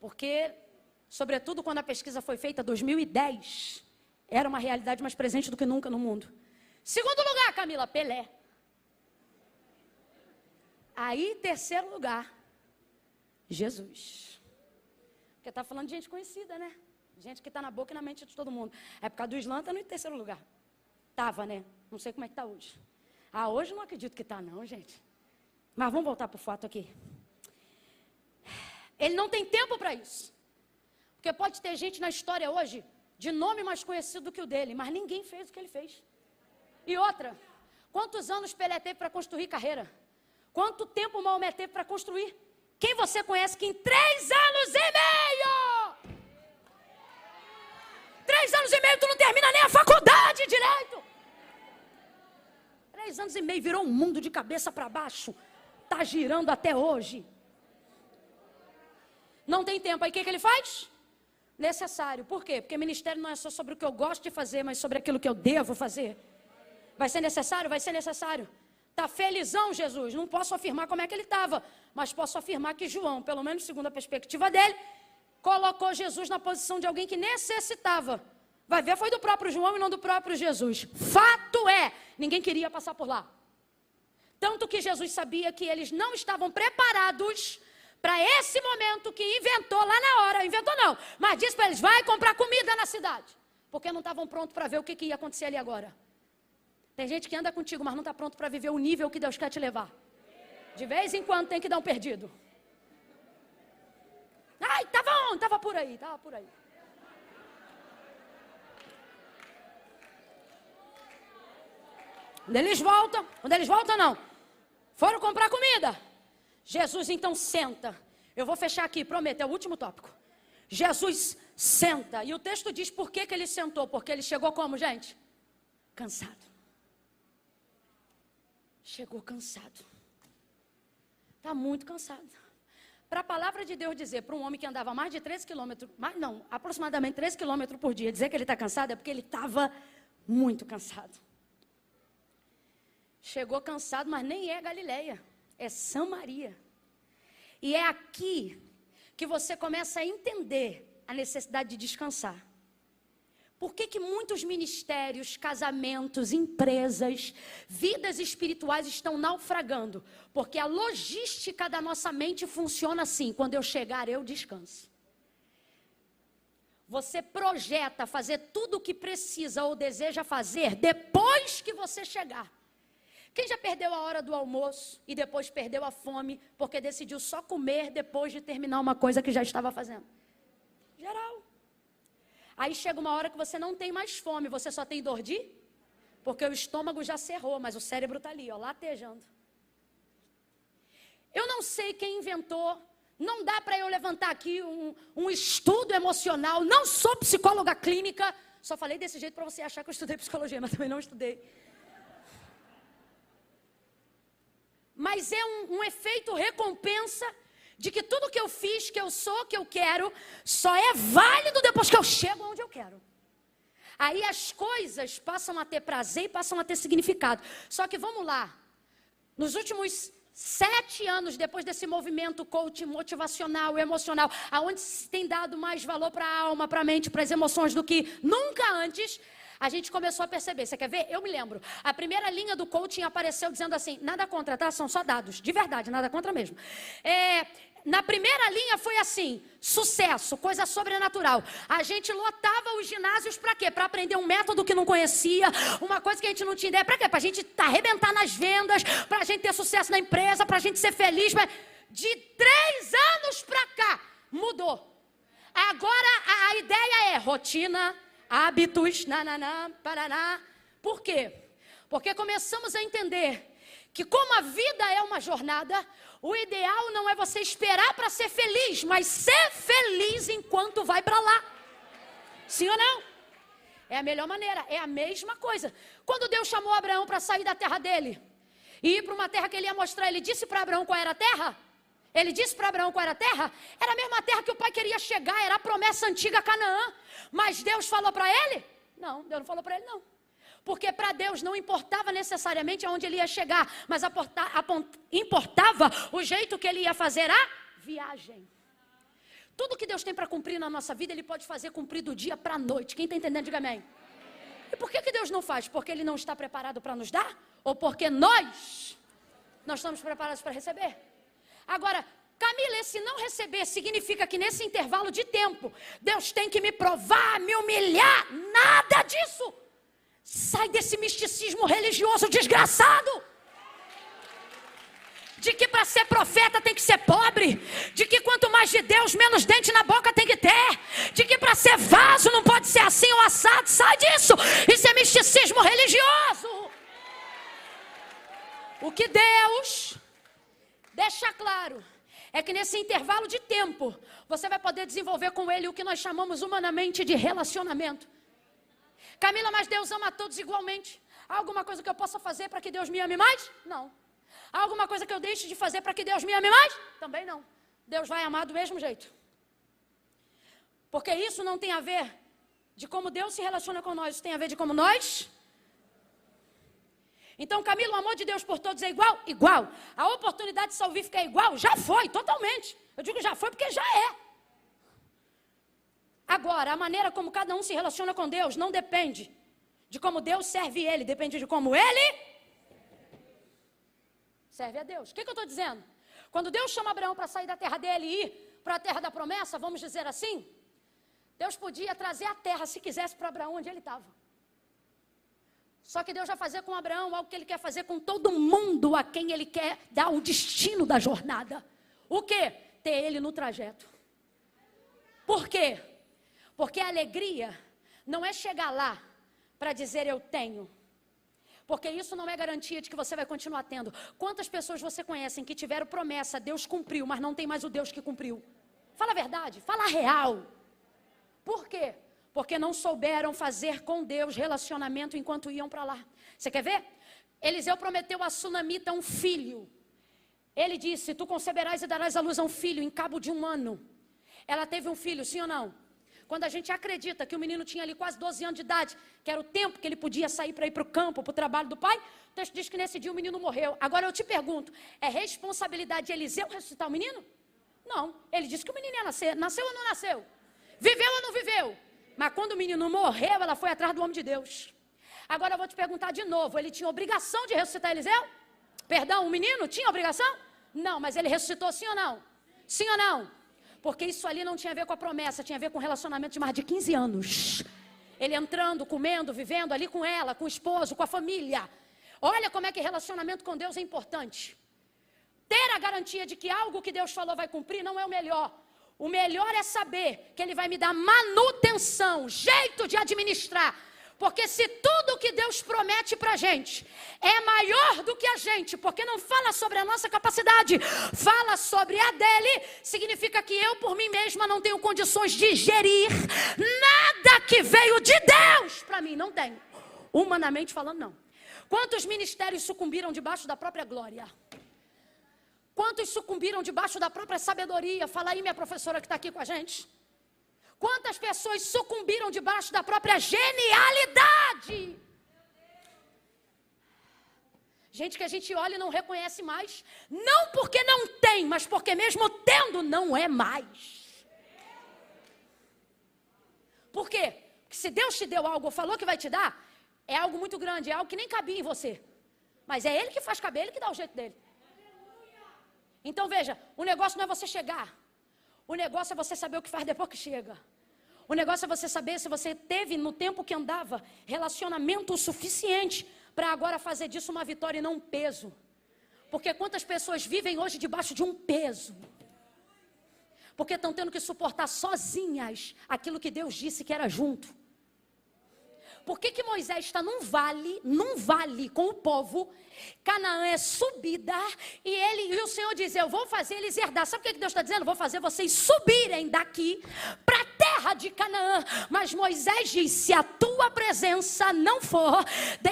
[SPEAKER 2] Porque, sobretudo quando a pesquisa foi feita em 2010... era uma realidade mais presente do que nunca no mundo. Segundo lugar, Camila, Pelé. Aí, terceiro lugar, Jesus. Porque está falando de gente conhecida, né? Gente que está na boca e na mente de todo mundo. A época do Islã está no terceiro lugar. Estava, né? Não sei como é que está hoje. Hoje não acredito que está não, gente. Mas vamos voltar para o fato aqui. Ele não tem tempo para isso. Porque pode ter gente na história hoje de nome mais conhecido do que o dele, mas ninguém fez o que ele fez. E outra, quantos anos Pelé teve para construir carreira? Quanto tempo Maomé teve para construir? Quem você conhece que em 3 anos e meio... 3 anos e meio tu não termina nem a faculdade direito. 3 anos e meio virou um mundo de cabeça para baixo. Está girando até hoje. Não tem tempo. Aí o que ele faz? Necessário. Por quê? Porque ministério não é só sobre o que eu gosto de fazer, mas sobre aquilo que eu devo fazer. Vai ser necessário? Vai ser necessário. Está felizão, Jesus? Não posso afirmar como é que ele estava, mas posso afirmar que João, pelo menos segundo a perspectiva dele, colocou Jesus na posição de alguém que necessitava. Vai ver, foi do próprio João e não do próprio Jesus. Fato é, ninguém queria passar por lá. Tanto que Jesus sabia que eles não estavam preparados para esse momento que inventou lá na hora. Inventou não, mas disse para eles, vai comprar comida na cidade. Porque não estavam prontos para ver o que ia acontecer ali agora. Tem gente que anda contigo, mas não está pronto para viver o nível que Deus quer te levar. De vez em quando tem que dar um perdido. Ai, estava onde? Estava por aí, estava por aí. Quando eles voltam não. Foram comprar comida. Jesus então senta. Eu vou fechar aqui, prometo, é o último tópico. Jesus senta. E o texto diz por que ele sentou. Porque ele chegou como, gente? Cansado. Chegou cansado. Está muito cansado. Para a palavra de Deus dizer para um homem que andava mais de 13 quilômetros, aproximadamente 13 quilômetros por dia, dizer que ele está cansado é porque ele estava muito cansado. Chegou cansado, mas nem é Galileia, é Samaria. E é aqui que você começa a entender a necessidade de descansar. Por que muitos ministérios, casamentos, empresas, vidas espirituais estão naufragando? Porque a logística da nossa mente funciona assim, quando eu chegar eu descanso. Você projeta fazer tudo o que precisa ou deseja fazer depois que você chegar. Quem já perdeu a hora do almoço e depois perdeu a fome porque decidiu só comer depois de terminar uma coisa que já estava fazendo? Geral. Aí chega uma hora que você não tem mais fome, você só tem dor de... Porque o estômago já cerrou, mas o cérebro está ali, ó, latejando. Eu não sei quem inventou, não dá para eu levantar aqui um estudo emocional, não sou psicóloga clínica, só falei desse jeito para você achar que eu estudei psicologia, mas também não estudei. Mas é um efeito recompensa de que tudo que eu fiz, que eu sou, que eu quero, só é válido depois que eu chego onde eu quero. Aí as coisas passam a ter prazer e passam a ter significado. Só que vamos lá, nos últimos 7 anos, depois desse movimento coaching motivacional e emocional, aonde se tem dado mais valor para a alma, para a mente, para as emoções do que nunca antes, a gente começou a perceber. Você quer ver? Eu me lembro. A primeira linha do coaching apareceu dizendo assim, nada contra, tá? São só dados. De verdade, nada contra mesmo. Na primeira linha foi assim, sucesso, coisa sobrenatural. A gente lotava os ginásios para quê? Para aprender um método que não conhecia, uma coisa que a gente não tinha ideia. Para quê? Para a gente arrebentar nas vendas, para a gente ter sucesso na empresa, para a gente ser feliz. De 3 anos para cá, mudou. Agora a ideia é rotina, hábitos, paraná. Por quê? Porque começamos a entender que como a vida é uma jornada, o ideal não é você esperar para ser feliz, mas ser feliz enquanto vai para lá. Sim ou não? É a melhor maneira, é a mesma coisa. Quando Deus chamou Abraão para sair da terra dele e ir para uma terra que ele ia mostrar, ele disse para Abraão qual era a terra? Ele disse para Abraão qual era a terra? Era a mesma terra que o pai queria chegar, era a promessa antiga Canaã. Mas Deus falou para ele? Não, Deus não falou para ele não. Porque para Deus não importava necessariamente aonde ele ia chegar, mas importava o jeito que ele ia fazer a viagem. Tudo que Deus tem para cumprir na nossa vida, Ele pode fazer cumprir do dia para a noite. Quem está entendendo, diga amém. E por que Deus não faz? Porque Ele não está preparado para nos dar? Ou porque nós não estamos preparados para receber? Agora, Camila, esse não receber significa que nesse intervalo de tempo, Deus tem que me provar, me humilhar. Nada disso. Sai desse misticismo religioso desgraçado. De que para ser profeta tem que ser pobre. De que quanto mais de Deus, menos dente na boca tem que ter. De que para ser vaso não pode ser assim ou assado. Sai disso. Isso é misticismo religioso. O que Deus deixa claro é que nesse intervalo de tempo, você vai poder desenvolver com Ele o que nós chamamos humanamente de relacionamento. Camila, mas Deus ama a todos igualmente. Há alguma coisa que eu possa fazer para que Deus me ame mais? Não. Há alguma coisa que eu deixe de fazer para que Deus me ame mais? Também não. Deus vai amar do mesmo jeito. Porque isso não tem a ver de como Deus se relaciona com nós, isso tem a ver de como nós. Então, Camila, o amor de Deus por todos é igual? Igual. A oportunidade salvífica é igual? Já foi, totalmente. Eu digo já foi porque já é. Agora, a maneira como cada um se relaciona com Deus não depende de como Deus serve Ele, depende de como Ele serve a Deus. O que eu estou dizendo? Quando Deus chama Abraão para sair da terra dele e ir para a terra da promessa, vamos dizer assim, Deus podia trazer a terra, se quisesse, para Abraão onde ele estava. Só que Deus vai fazer com Abraão algo que Ele quer fazer com todo mundo a quem Ele quer dar o destino da jornada. O quê? Ter Ele no trajeto. Por quê? Porque a alegria não é chegar lá para dizer eu tenho. Porque isso não é garantia de que você vai continuar tendo. Quantas pessoas você conhece que tiveram promessa, Deus cumpriu, mas não tem mais o Deus que cumpriu? Fala a verdade, fala a real. Por quê? Porque não souberam fazer com Deus relacionamento enquanto iam para lá. Você quer ver? Eliseu prometeu a Sunamita um filho. Ele disse, tu conceberás e darás à luz a um filho em cabo de 1 ano. Ela teve um filho, sim ou não? Quando a gente acredita que o menino tinha ali quase 12 anos de idade, que era o tempo que ele podia sair para ir para o campo, para o trabalho do pai, o texto diz que nesse dia o menino morreu. Agora eu te pergunto, é responsabilidade de Eliseu ressuscitar o menino? Não, ele disse que o menino ia nascer. Nasceu ou não nasceu? Viveu ou não viveu? Mas quando o menino morreu, ela foi atrás do homem de Deus. Agora eu vou te perguntar de novo, ele tinha obrigação de ressuscitar Eliseu? Perdão, o menino tinha obrigação? Não, mas ele ressuscitou sim ou não? Sim ou não? Porque isso ali não tinha a ver com a promessa, tinha a ver com um relacionamento de mais de 15 anos. Ele entrando, comendo, vivendo ali com ela, com o esposo, com a família. Olha como é que relacionamento com Deus é importante. Ter a garantia de que algo que Deus falou vai cumprir não é o melhor. O melhor é saber que Ele vai me dar manutenção, jeito de administrar. Porque se tudo que Deus promete para a gente é maior do que a gente, porque não fala sobre a nossa capacidade, fala sobre a dele, significa que eu por mim mesma não tenho condições de gerir nada que veio de Deus para mim, não tenho. Humanamente falando, não. Quantos ministérios sucumbiram debaixo da própria glória? Quantos sucumbiram debaixo da própria sabedoria? Fala aí, minha professora que está aqui com a gente. Quantas pessoas sucumbiram debaixo da própria genialidade? Gente que a gente olha e não reconhece mais. Não porque não tem, mas porque mesmo tendo não é mais. Por quê? Porque se Deus te deu algo ou falou que vai te dar, é algo muito grande, é algo que nem cabia em você. Mas é Ele que faz caber, Ele que dá o jeito dele. Então veja, o negócio não é você chegar. O negócio é você saber o que faz depois que chega. O negócio é você saber se você teve no tempo que andava relacionamento o suficiente para agora fazer disso uma vitória e não um peso. Porque quantas pessoas vivem hoje debaixo de um peso? Porque estão tendo que suportar sozinhas aquilo que Deus disse que era junto. Por que Moisés está num vale com o povo? Canaã é subida e o Senhor diz, eu vou fazer eles herdar. Sabe o que Deus está dizendo? Vou fazer vocês subirem daqui para a terra de Canaã. Mas Moisés diz, se a tua presença não for,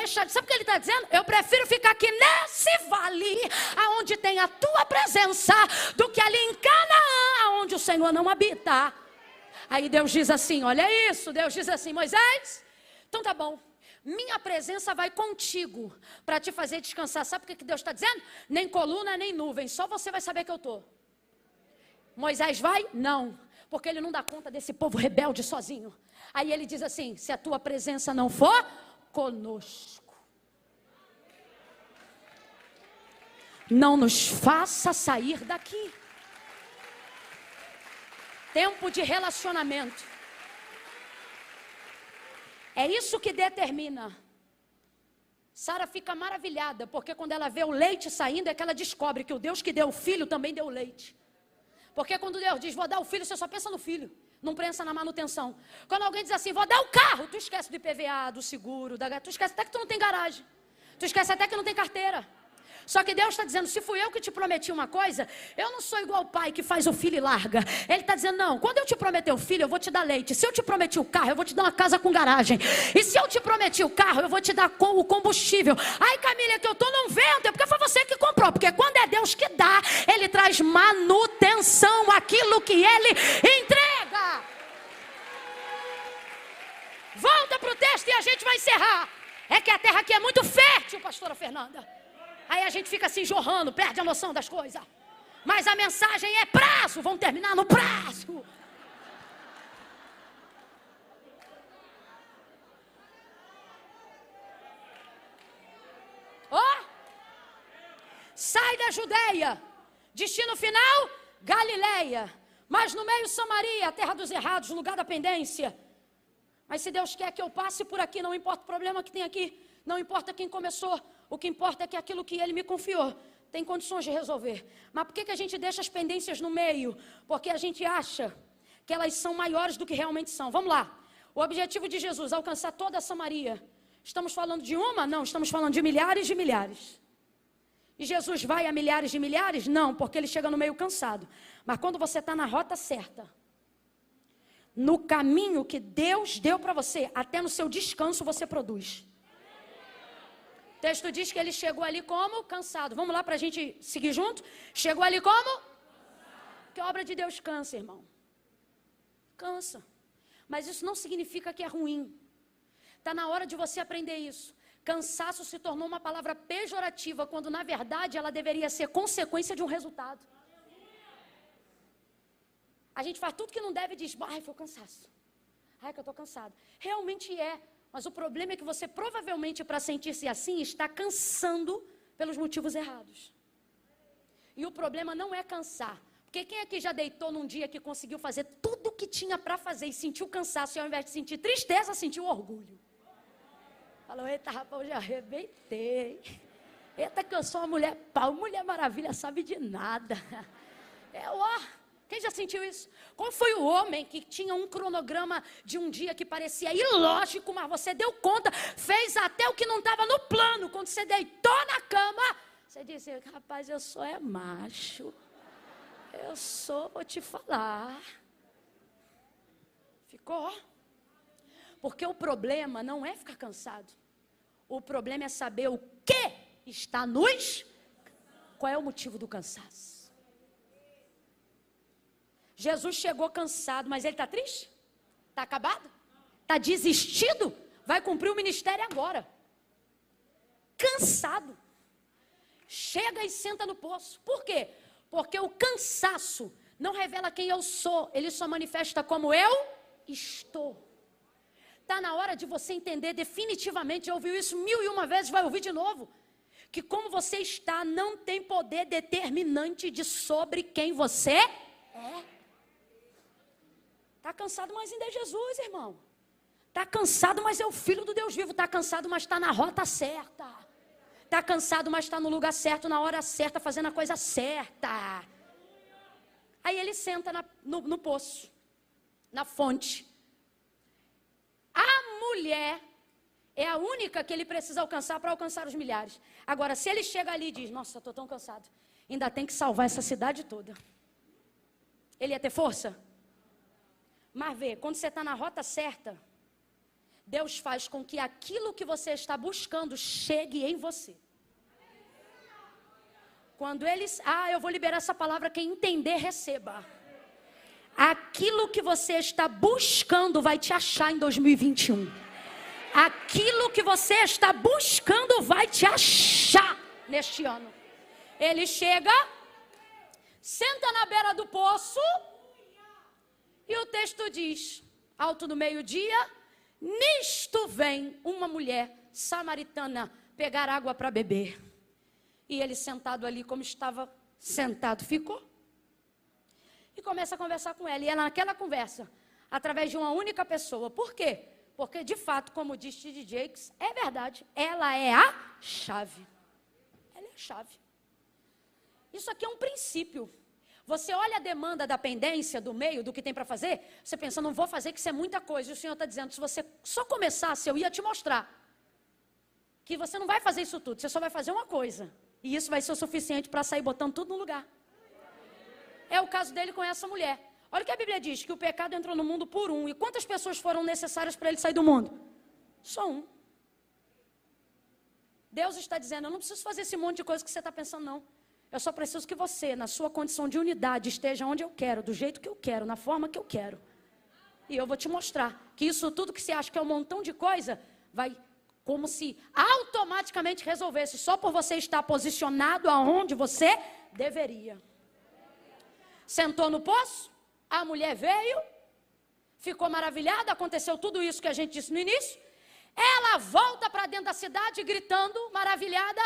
[SPEAKER 2] sabe o que ele está dizendo? Eu prefiro ficar aqui nesse vale, aonde tem a tua presença, do que ali em Canaã, aonde o Senhor não habita. Aí Deus diz assim, olha isso, Deus diz assim, Moisés, então tá bom, minha presença vai contigo para te fazer descansar. Sabe o que Deus está dizendo? Nem coluna, nem nuvem, só você vai saber que eu estou. Moisés vai? Não, porque ele não dá conta desse povo rebelde sozinho. Aí ele diz assim, se a tua presença não for conosco, não nos faça sair daqui. Tempo de relacionamento. É isso que determina. Sara fica maravilhada, porque quando ela vê o leite saindo, é que ela descobre que o Deus que deu o filho também deu o leite. Porque quando Deus diz, vou dar o filho, você só pensa no filho, não pensa na manutenção. Quando alguém diz assim, vou dar o carro, tu esquece do IPVA, do seguro, tu esquece até que tu não tem garagem. Tu esquece até que não tem carteira. Só que Deus está dizendo, se fui eu que te prometi uma coisa, eu não sou igual o pai que faz o filho e larga. Ele está dizendo, não, quando eu te prometer o filho, eu vou te dar leite. Se eu te prometi o carro, eu vou te dar uma casa com garagem. E se eu te prometi o carro, eu vou te dar o combustível. Ai, Camila, é que eu estou num vento, é porque foi você que comprou. Porque quando é Deus que dá, Ele traz manutenção àquilo que Ele entrega. Volta para o texto e a gente vai encerrar. É que a terra aqui é muito fértil, pastora Fernanda. Aí a gente fica assim jorrando, perde a noção das coisas. Mas a mensagem é prazo, vamos terminar no prazo. Sai da Judeia, destino final, Galileia. Mas no meio Samaria, a terra dos errados, lugar da pendência. Mas se Deus quer que eu passe por aqui, não importa o problema que tem aqui, não importa quem começou, o que importa é que aquilo que Ele me confiou tem condições de resolver. Mas por que a gente deixa as pendências no meio? Porque a gente acha que elas são maiores do que realmente são. Vamos lá. O objetivo de Jesus, alcançar toda a Samaria. Estamos falando de uma? Não, estamos falando de milhares de milhares. E Jesus vai a milhares de milhares? Não, porque Ele chega no meio cansado. Mas quando você está na rota certa, no caminho que Deus deu para você, até no seu descanso você produz. O texto diz que ele chegou ali como? Cansado. Vamos lá para a gente seguir junto? Chegou ali como? Que obra de Deus cansa, irmão. Cansa. Mas isso não significa que é ruim. Está na hora de você aprender isso. Cansaço se tornou uma palavra pejorativa, quando na verdade ela deveria ser consequência de um resultado. A gente faz tudo que não deve e diz, ai, foi o cansaço. Ai, que eu estou cansado. Realmente é. Mas o problema é que você provavelmente, para sentir-se assim, está cansando pelos motivos errados. E o problema não é cansar. Porque quem aqui já deitou num dia que conseguiu fazer tudo o que tinha para fazer e sentiu cansaço, e ao invés de sentir tristeza, sentiu orgulho? Falou, eita rapaz, eu já arrebentei. Eita que eu sou uma mulher pau, mulher maravilha, sabe de nada. Quem já sentiu isso? Qual foi o homem que tinha um cronograma de um dia que parecia ilógico, mas você deu conta, fez até o que não estava no plano. Quando você deitou na cama, você disse, rapaz, eu sou macho. Vou te falar. Ficou? Porque o problema não é ficar cansado. O problema é saber o que está nos... Qual é o motivo do cansaço? Jesus chegou cansado, mas ele está triste? Está acabado? Está desistido? Vai cumprir o ministério agora. Cansado. Chega e senta no poço. Por quê? Porque o cansaço não revela quem eu sou. Ele só manifesta como eu estou. Está na hora de você entender definitivamente. Já ouviu isso 1001 vezes, vai ouvir de novo. Que como você está não tem poder determinante de sobre quem você é. Está cansado, mas ainda é Jesus, irmão. Está cansado, mas é o Filho do Deus vivo. Está cansado, mas está na rota certa. Está cansado, mas está no lugar certo, na hora certa, fazendo a coisa certa. Aí ele senta no poço, na fonte. A mulher é a única que ele precisa alcançar para alcançar os milhares. Agora, se ele chega ali e diz, nossa, estou tão cansado, ainda tem que salvar essa cidade toda. Ele ia ter força? Mas vê, quando você está na rota certa, Deus faz com que aquilo que você está buscando chegue em você. Quando eles... eu vou liberar essa palavra, quem entender, receba. Aquilo que você está buscando vai te achar em 2021. Aquilo que você está buscando vai te achar neste ano. Ele chega, senta na beira do poço... E o texto diz, alto no meio-dia, nisto vem uma mulher samaritana pegar água para beber. E ele sentado ali como estava sentado, ficou. e começa a conversar com ela. E ela naquela conversa, através de uma única pessoa. Por quê? Porque, de fato, como diz T.D. Jakes, é verdade, ela é a chave. Ela é a chave. Isso aqui é um princípio. Você olha a demanda da pendência, do meio, do que tem para fazer, você pensa, não vou fazer, que isso é muita coisa. E o Senhor está dizendo, se você só começasse, eu ia te mostrar que você não vai fazer isso tudo, você só vai fazer uma coisa. E isso vai ser o suficiente para sair botando tudo no lugar. É o caso dele com essa mulher. Olha o que a Bíblia diz, que o pecado entrou no mundo por um. E quantas pessoas foram necessárias para ele sair do mundo? Só um. Deus está dizendo, eu não preciso fazer esse monte de coisa que você está pensando, não. Eu só preciso que você, na sua condição de unidade, esteja onde eu quero, do jeito que eu quero, na forma que eu quero. E eu vou te mostrar que isso tudo que você acha que é um montão de coisa, vai como se automaticamente resolvesse, só por você estar posicionado aonde você deveria. Sentou no poço, a mulher veio, ficou maravilhada, aconteceu tudo isso que a gente disse no início. Ela volta para dentro da cidade gritando, maravilhada,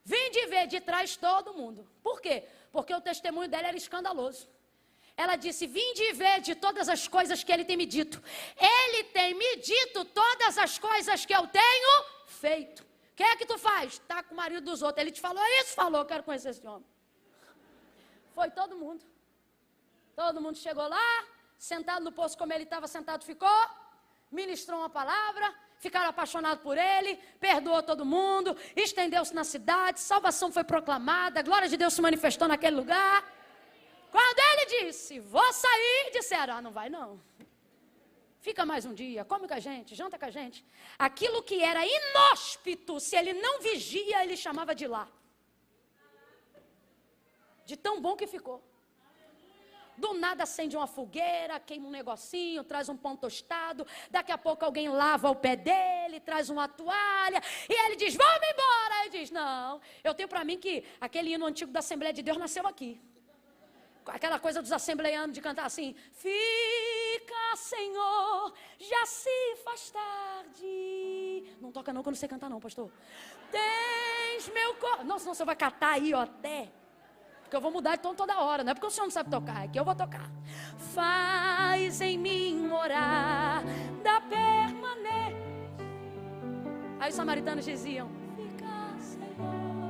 [SPEAKER 2] vim de ver de trás todo mundo. Por quê? Porque o testemunho dela era escandaloso. Ela disse, vim de ver de todas as coisas que ele tem me dito. Ele tem me dito todas as coisas que eu tenho feito. O que é que tu faz? Está com o marido dos outros. Ele te falou isso? Falou, quero conhecer esse homem. Foi todo mundo. Todo mundo chegou lá, sentado no poço como ele estava sentado ficou, ministrou uma palavra, ficaram apaixonados por ele, perdoou todo mundo, estendeu-se na cidade, salvação foi proclamada, a glória de Deus se manifestou naquele lugar. Quando ele disse, vou sair, disseram, não vai não. Fica mais um dia, come com a gente, janta com a gente. Aquilo que era inóspito, se ele não vigia, ele chamava de lá. De tão bom que ficou. Do nada acende uma fogueira, queima um negocinho, traz um pão tostado. Daqui a pouco alguém lava o pé dele, traz uma toalha. E ele diz, vamos embora. Ele diz, não, eu tenho para mim que aquele hino antigo da Assembleia de Deus nasceu aqui. Aquela coisa dos assembleianos de cantar assim, fica, Senhor, já se faz tarde. Não toca não, que eu não sei cantar não, pastor. Tens meu corpo. Não, senão você vai catar aí, ó, até. Porque eu vou mudar de tom toda hora. Não é porque o senhor não sabe tocar, é que eu vou tocar. Faz em mim morar da permanência. Aí os samaritanos diziam, fica, Senhor.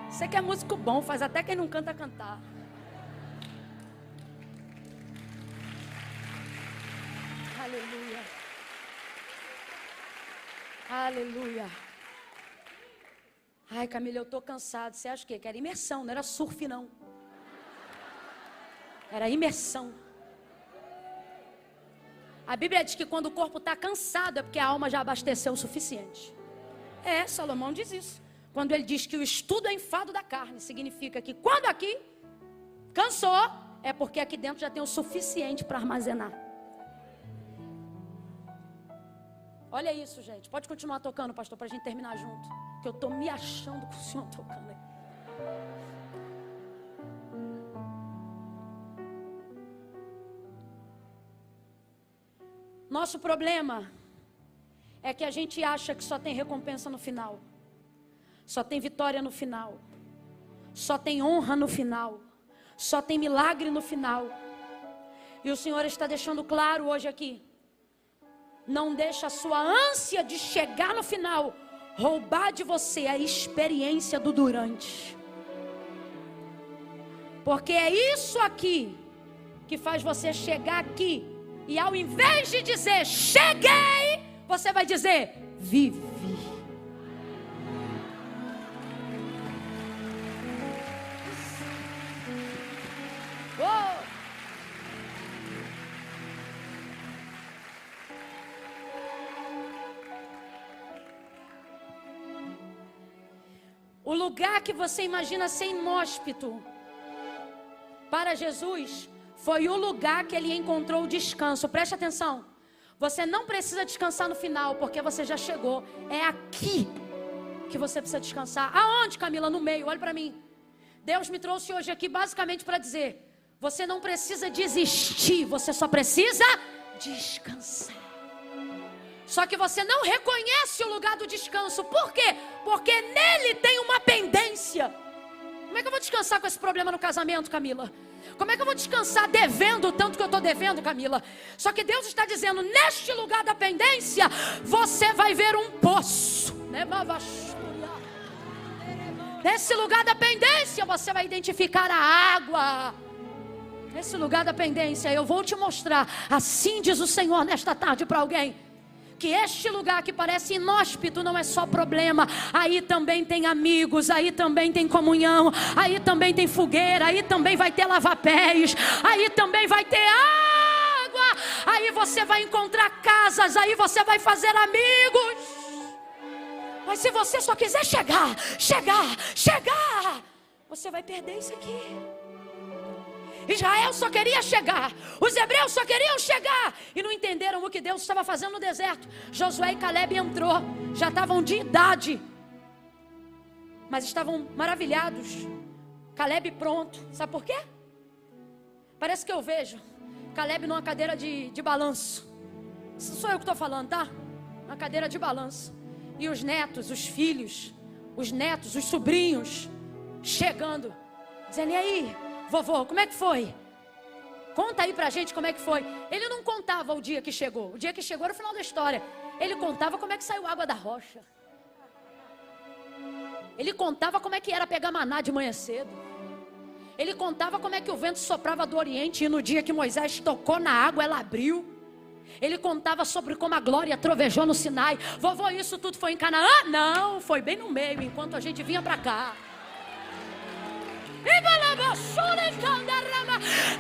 [SPEAKER 2] Você que é músico bom, faz até quem não canta cantar. Aleluia. Aleluia. Ai, Camila, eu tô cansado. Você acha o quê? Que era imersão, não era surf, não. Era imersão. A Bíblia diz que quando o corpo está cansado é porque a alma já abasteceu o suficiente. Salomão diz isso. Quando ele diz que o estudo é enfado da carne, significa que quando aqui cansou, é porque aqui dentro já tem o suficiente para armazenar. Olha isso, gente. Pode continuar tocando, pastor, para a gente terminar junto. Que eu estou me achando com o senhor tocando aí. Nosso problema é que a gente acha que só tem recompensa no final. Só tem vitória no final. Só tem honra no final. Só tem milagre no final. E o Senhor está deixando claro hoje aqui. Não deixa a sua ânsia de chegar no final roubar de você a experiência do durante. Porque é isso aqui que faz você chegar aqui. E ao invés de dizer, cheguei, você vai dizer, vive. O lugar que você imagina ser inóspito para Jesus foi o lugar que ele encontrou o descanso. Preste atenção. Você não precisa descansar no final, porque você já chegou. É aqui que você precisa descansar. Aonde, Camila? No meio. Olha para mim. Deus me trouxe hoje aqui basicamente para dizer: você não precisa desistir, você só precisa descansar. Só que você não reconhece o lugar do descanso. Por quê? Porque nele tem uma pendência. Como é que eu vou descansar com esse problema no casamento, Camila? Como é que eu vou descansar devendo o tanto que eu estou devendo, Camila? Só que Deus está dizendo, neste lugar da pendência, você vai ver um poço. Nesse lugar da pendência, você vai identificar a água. Nesse lugar da pendência, eu vou te mostrar. Assim diz o Senhor nesta tarde para alguém. Que este lugar que parece inóspito não é só problema. Aí também tem amigos, aí também tem comunhão, aí também tem fogueira, aí também vai ter lava-pés, aí também vai ter água, aí você vai encontrar casas, aí você vai fazer amigos. Mas se você só quiser chegar, você vai perder isso aqui. Israel só queria chegar, os hebreus só queriam chegar e não entenderam o que Deus estava fazendo no deserto. Josué e Caleb entrou, já estavam de idade, mas estavam maravilhados. Caleb pronto, sabe por quê? Parece que eu vejo Caleb numa cadeira de balanço. Isso sou eu que estou falando, tá? Uma cadeira de balanço. E os netos, os filhos, os netos, os sobrinhos chegando, dizendo, e aí, vovô, como é que foi? Conta aí pra gente como é que foi. Ele não contava o dia que chegou. O dia que chegou era o final da história. Ele contava como é que saiu água da rocha. Ele contava como é que era pegar maná de manhã cedo. Ele contava como é que o vento soprava do Oriente e no dia que Moisés tocou na água, ela abriu. Ele contava sobre como a glória trovejou no Sinai. Vovô, isso tudo foi em Canaã? Não, foi bem no meio, enquanto a gente vinha pra cá.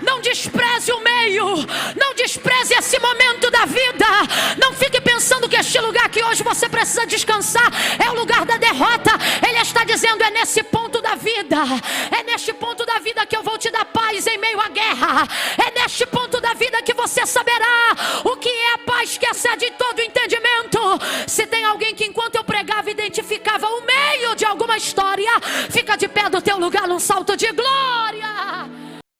[SPEAKER 2] Não despreze o meio, não despreze esse momento da vida. Não fique pensando que este lugar que hoje você precisa descansar é o lugar da derrota. Ele está dizendo, é nesse ponto da vida, é neste ponto da vida que eu vou te dar paz em meio à guerra. É neste ponto da vida que você saberá o que é a paz que excede todo entendimento. Se tem alguém que enquanto eu pregava identificava o meio de alguma história, fica de pé do teu lugar num salto de glória.